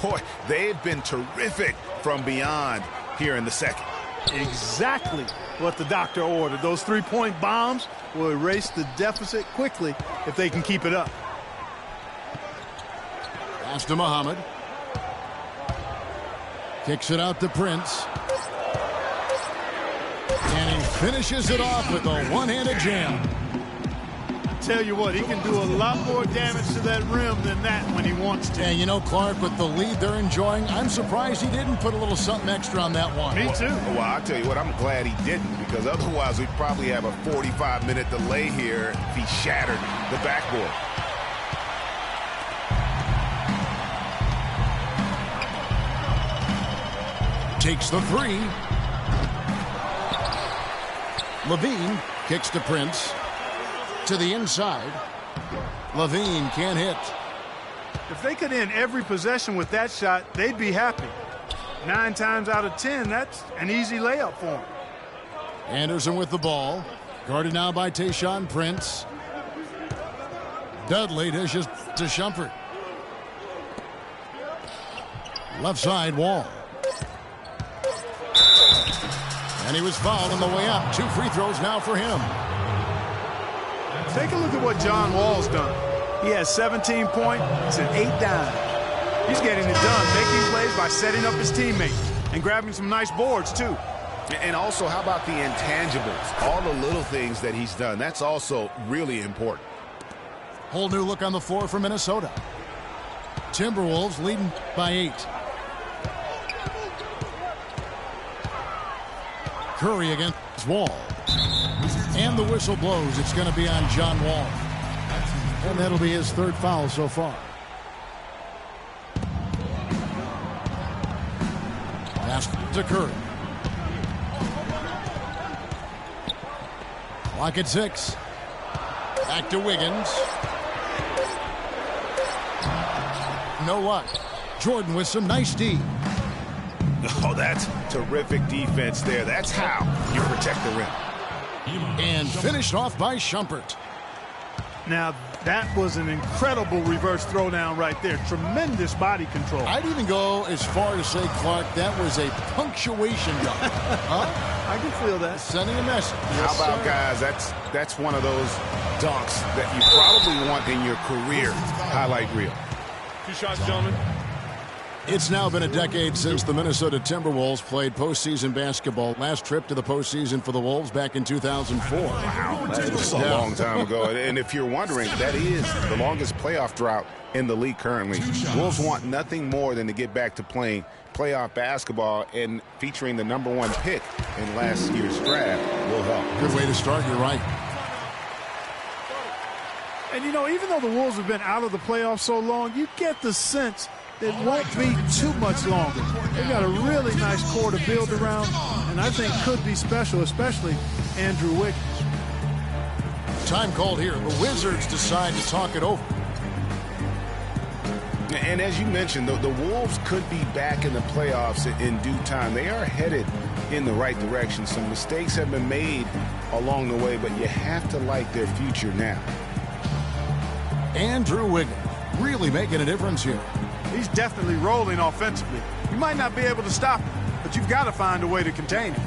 Boy, they've been terrific from beyond here in the second. Exactly what the doctor ordered. Those three-point bombs will erase the deficit quickly if they can keep it up. Pass to Muhammad. Kicks it out to Prince. And he finishes it off with a one-handed jam. Tell you what, he can do a lot more damage to that rim than that when he wants to. And you know, Clark, with the lead they're enjoying, I'm surprised he didn't put a little something extra on that one. Me too. Well, I'll tell you what, I'm glad he didn't, because otherwise we'd probably have a 45-minute delay here if he shattered the backboard. Takes the 3. Levine kicks to Prince. To the inside. Levine can't hit. If they could end every possession with that shot, they'd be happy. 9 times out of 10, that's an easy layup for them. Anderson with the ball. Guarded now by Tayshaun Prince. Dudley dishes to Shumpert. Left side, Wall. And he was fouled on the way up. 2 free throws now for him. Take a look at what John Wall's done. He has 17 points and 8 dimes. He's getting it done, making plays by setting up his teammates and grabbing some nice boards, too. And also, how about the intangibles? All the little things that he's done. That's also really important. Whole new look on the floor for Minnesota. Timberwolves leading by 8. Curry against Wall. And the whistle blows. It's going to be on John Wall. And that'll be his 3rd foul so far. Pass to Curry. Clock at 6. Back to Wiggins. Know what? Jordan with some nice D. Oh, that's terrific defense there. That's how you protect the rim. And finished off by Shumpert. Now, that was an incredible reverse throwdown right there. Tremendous body control. I'd even go as far as say, Clark, that was a punctuation dunk. Huh? I can feel that. Sending a message. How about, guys, that's one of those dunks that you probably want in your career highlight reel. 2 shots, gentlemen. It's now been a decade since the Minnesota Timberwolves played postseason basketball. Last trip to the postseason for the Wolves back in 2004. Wow, that was a long time ago. And if you're wondering, that is the longest playoff drought in the league currently. Wolves want nothing more than to get back to playing playoff basketball, and featuring the #1 pick in last year's draft will help. Good way to start, you're right. And, you know, even though the Wolves have been out of the playoffs so long, you get the sense it won't be too much longer. They've got a really nice core to build around, and I think could be special, especially Andrew Wiggins. Time called here. The Wizards decide to talk it over. And as you mentioned, the Wolves could be back in the playoffs in due time. They are headed in the right direction. Some mistakes have been made along the way, but you have to like their future now. Andrew Wiggins really making a difference here. He's definitely rolling offensively. You might not be able to stop him, but you've got to find a way to contain him.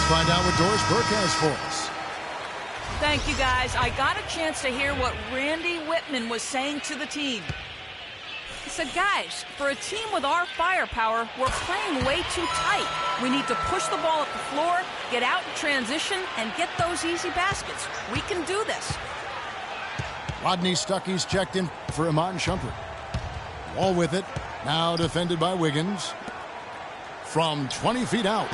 Find out what Doris Burke has for us. Thank you, guys. I got a chance to hear what Randy Whitman was saying to the team. He said, guys, for a team with our firepower, we're playing way too tight. We need to push the ball up the floor, get out in transition, and get those easy baskets. We can do this. Rodney Stuckey's checked in for Iman Shumpert. Wall with it. Now defended by Wiggins. From 20 feet out.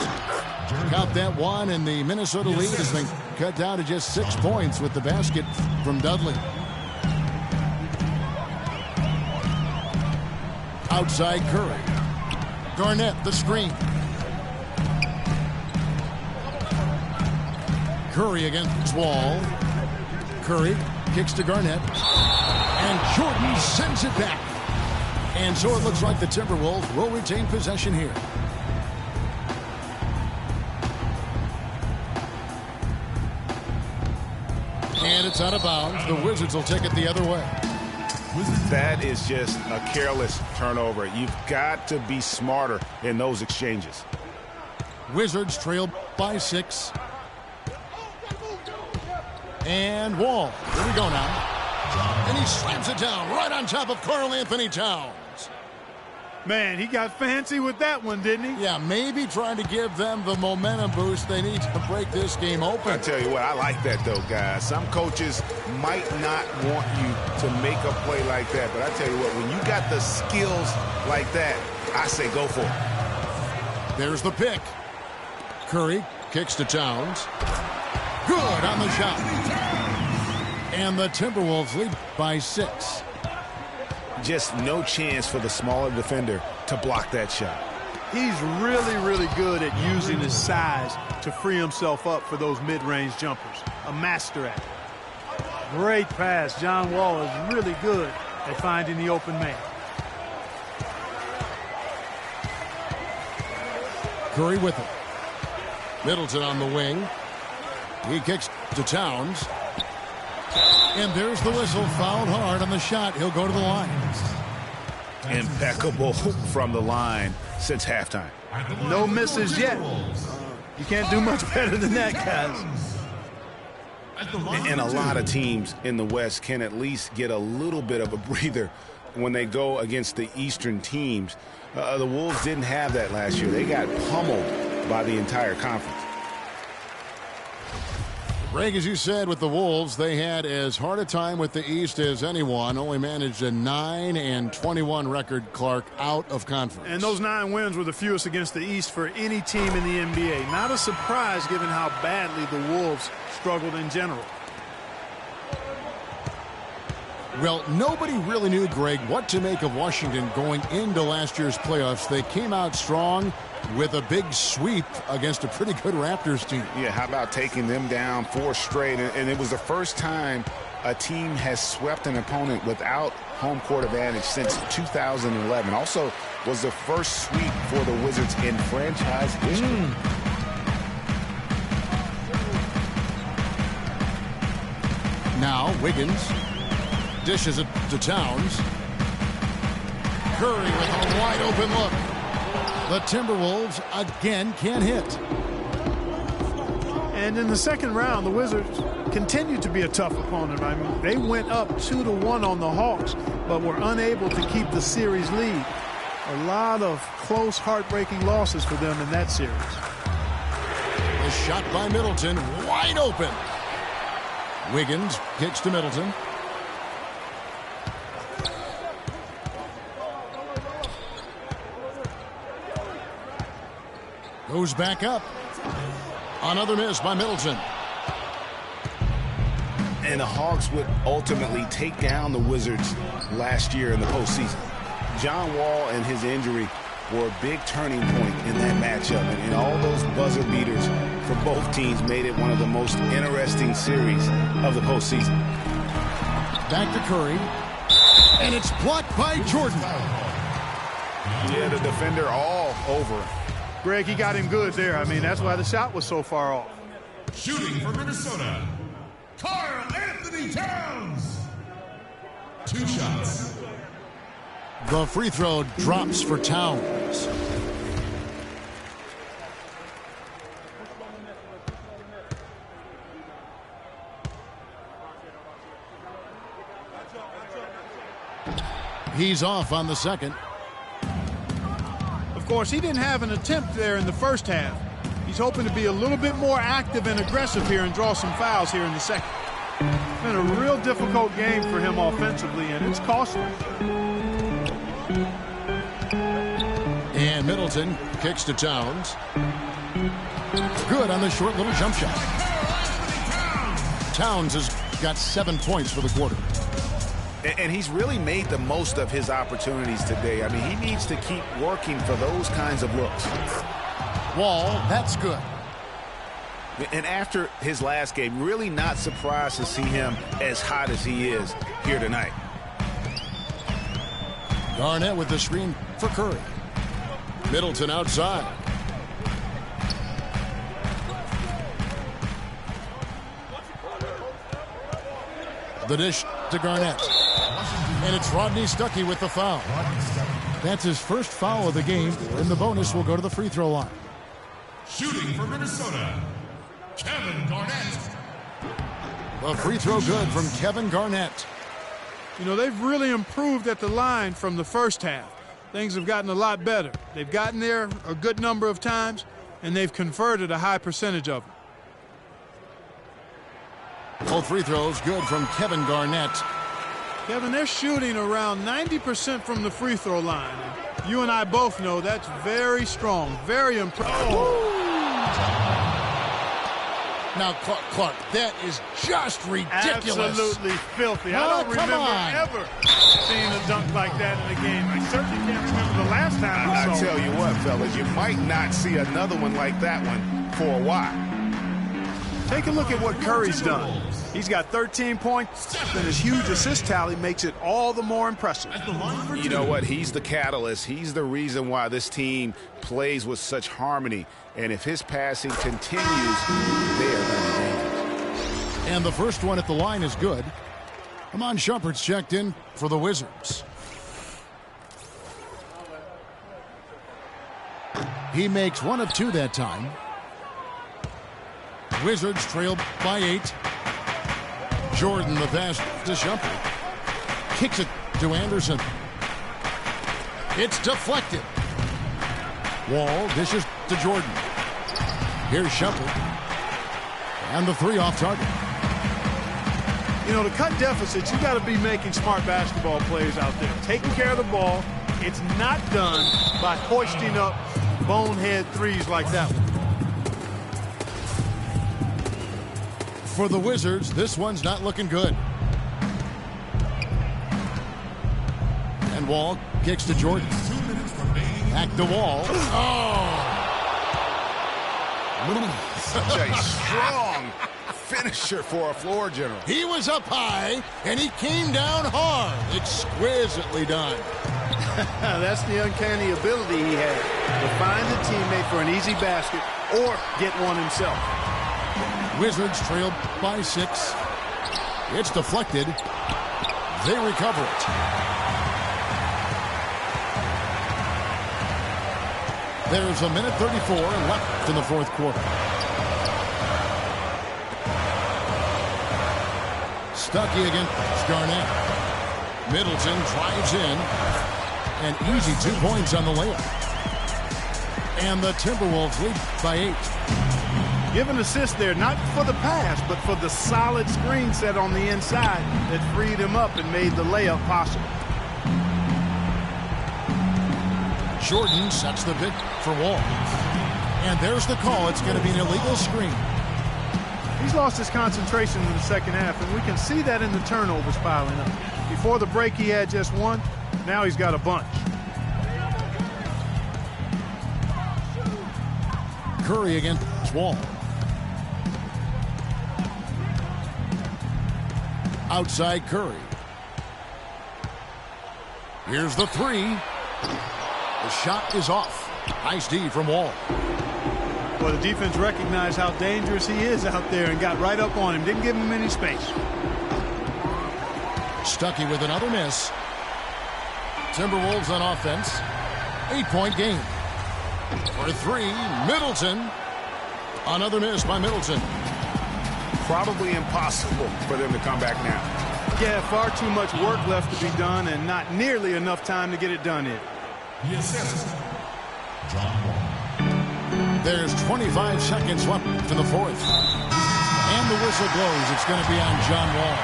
Count that one, and the Minnesota lead has been cut down to just 6 points with the basket from Dudley. Outside Curry. Garnett, the screen. Curry against Wall. Curry kicks to Garnett. And Jordan sends it back. And so it looks like the Timberwolves will retain possession here. And it's out of bounds. The Wizards will take it the other way. That is just a careless turnover. You've got to be smarter in those exchanges. Wizards trail by 6. And Wall. Here we go now. And he slams it down right on top of Karl Anthony Towns. Man, he got fancy with that one, didn't he? Yeah, maybe trying to give them the momentum boost they need to break this game open. I tell you what, I like that, though, guys. Some coaches might not want you to make a play like that, but I tell you what, when you got the skills like that, I say go for it. There's the pick. Curry kicks to Towns. Good on the shot. And the Timberwolves lead by 6. Just no chance for the smaller defender to block that shot. He's really, really good at using his size to free himself up for those mid-range jumpers. A master at it. Great pass. John Wall is really good at finding the open man. Curry with it. Middleton on the wing. He kicks to Towns. And there's the whistle. Fouled hard on the shot. He'll go to the line. Impeccable from the line since halftime. No misses yet. You can't do much better than that, guys. And a lot of teams in the West can at least get a little bit of a breather when they go against the Eastern teams. The Wolves didn't have that last year. They got pummeled by the entire conference. Greg, as you said, with the Wolves, they had as hard a time with the East as anyone. Only managed a 9-21 record, Clark, out of conference. And those 9 wins were the fewest against the East for any team in the NBA. Not a surprise given how badly the Wolves struggled in general. Well, nobody really knew, Greg, what to make of Washington going into last year's playoffs. They came out strong with a big sweep against a pretty good Raptors team. Yeah, how about taking them down 4 straight? And it was the first time a team has swept an opponent without home court advantage since 2011. Also was the first sweep for the Wizards in franchise history. Now, Wiggins dishes it to Towns. Curry with a wide open look. The Timberwolves again can't hit. And in the second round, the Wizards continued to be a tough opponent. I mean, they went up 2-1 on the Hawks, but were unable to keep the series lead. A lot of close, heartbreaking losses for them in that series. A shot by Middleton, wide open. Wiggins kicks to Middleton. Goes back up. Another miss by Middleton. And the Hawks would ultimately take down the Wizards last year in the postseason. John Wall and his injury were a big turning point in that matchup. And all those buzzer beaters for both teams made it one of the most interesting series of the postseason. Back to Curry. And it's blocked by Jordan. Yeah, the defender all over him. Greg, he got him good there. I mean, that's why the shot was so far off. Shooting for Minnesota, Karl Anthony Towns. 2 shots. The free throw drops for Towns. He's off on the second. Of course, he didn't have an attempt there in the first half. He's hoping to be a little bit more active and aggressive here and draw some fouls here in the second. It's been a real difficult game for him offensively, and it's costly. And Middleton kicks to Towns. Good on the short little jump shot. Towns has got 7 points for the quarter. And he's really made the most of his opportunities today. I mean, he needs to keep working for those kinds of looks. Wall, that's good. And after his last game, really not surprised to see him as hot as he is here tonight. Garnett with the screen for Curry. Middleton outside. The dish to Garnett. And it's Rodney Stuckey with the foul. That's his first foul of the game, and the bonus will go to the free throw line. Shooting for Minnesota, Kevin Garnett. The free throw good from Kevin Garnett. You know, they've really improved at the line from the first half. things have gotten a lot better. They've gotten there a good number of times, and they've converted a high percentage of them. Both free throws good from Kevin Garnett. Kevin, they're shooting around 90% from the free throw line. And you and I both know that's very strong, very impressive. Now, Clark, that is just ridiculous. Absolutely filthy. I don't remember ever seeing a dunk like that in a game. I certainly can't remember the last time I saw it. I tell you what, fellas, you might not see another one like that one for a while. Take a look at what Curry's done. He's got 13 points, and his huge assist tally makes it all the more impressive. You know what? He's the catalyst. He's the reason why this team plays with such harmony. And if his passing continues, they are going to be dangerous. And the first one at the line is good. Amon Shumpert's checked in for the Wizards. He makes one of two that time. Wizards trail by 8. Jordan the pass to Shumpert. Kicks it to Anderson. It's deflected. Wall dishes to Jordan. Here's Shumpert. And the 3 off target. You know, to cut deficits, you got to be making smart basketball plays out there. Taking care of the ball. It's not done by hoisting up bonehead threes like that one. For the Wizards, this one's not looking good. And Wall kicks to Jordan. Back to Wall. Oh! Such a strong finisher for a floor general. He was up high, and he came down hard. Exquisitely done. That's the uncanny ability he had to find a teammate for an easy basket or get one himself. Wizards trailed by 6. It's deflected. They recover it. There's a minute 34 left in the fourth quarter. Stuckey against Garnett. Middleton drives in. An easy 2 points on the layup. And the Timberwolves lead by 8. Give an assist there, not for the pass, but for the solid screen set on the inside that freed him up and made the layup possible. Jordan sets the pick for Wall. And there's the call. It's going to be an illegal screen. He's lost his concentration in the second half, and we can see that in the turnovers piling up. Before the break, he had just one. Now he's got a bunch. Curry against Wall. Outside Curry. Here's the 3. The shot is off. Nice D from Wall. Well, the defense recognized how dangerous he is out there and got right up on him. Didn't give him any space. Stuckey with another miss. Timberwolves on offense. 8-point game. For 3, Middleton. Another miss by Middleton. Probably impossible for them to come back now. Yeah, far too much work left to be done and not nearly enough time to get it done in. There's 25 seconds left in the fourth. And the whistle blows. It's going to be on John Wall.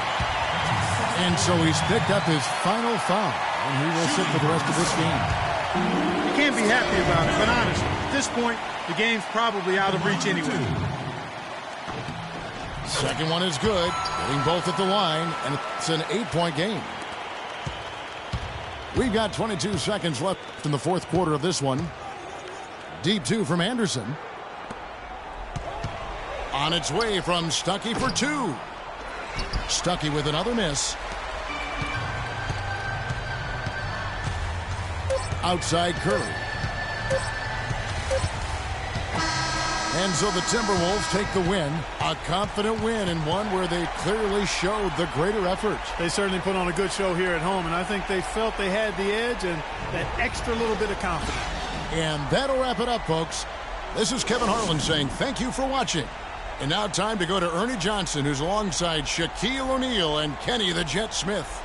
And so he's picked up his final foul, and he will sit for the rest of this game. You can't be happy about it, but honestly, at this point, the game's probably out of reach anyway. Second one is good. Getting both at the line, and it's an 8-point game. We've got 22 seconds left in the fourth quarter of this one. Deep 2 from Anderson. On its way from Stuckey for 2. Stuckey with another miss. Outside Curry. And so the Timberwolves take the win. A confident win, and one where they clearly showed the greater effort. They certainly put on a good show here at home, and I think they felt they had the edge and that extra little bit of confidence. And that'll wrap it up, folks. This is Kevin Harlan saying thank you for watching. And now time to go to Ernie Johnson, who's alongside Shaquille O'Neal and Kenny the Jet Smith.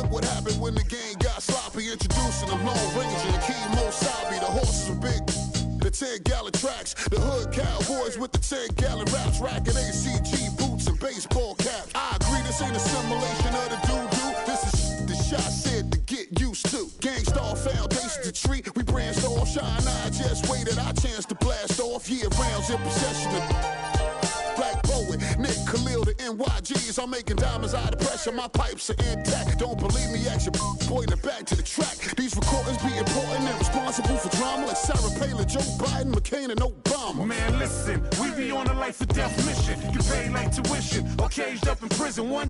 look what happened when the game got sloppy. Introducing the Lone Ranger and Kimo Sabi. The horses were big, the 10-gallon tracks. The hood cowboys with the 10-gallon raps. Racking ACG boots and baseball caps. I agree, this ain't a simulation of the doo-doo. This is the shot said to get used to. Gangstar foundation to treat. We branched off, shine eye, just waited our chance to blast off. Year rounds in possession of Black Poet, Nick Khalil, the NYGs. I'm making diamonds out of pressure. My pipes are intact. Don't believe me? Ask your boy in the back to the track. These recordings be important and responsible for drama like Sarah Palin, Joe Biden, McCain, and Obama. Man, listen, we be on a life or death mission. You pay like tuition or caged up in prison. One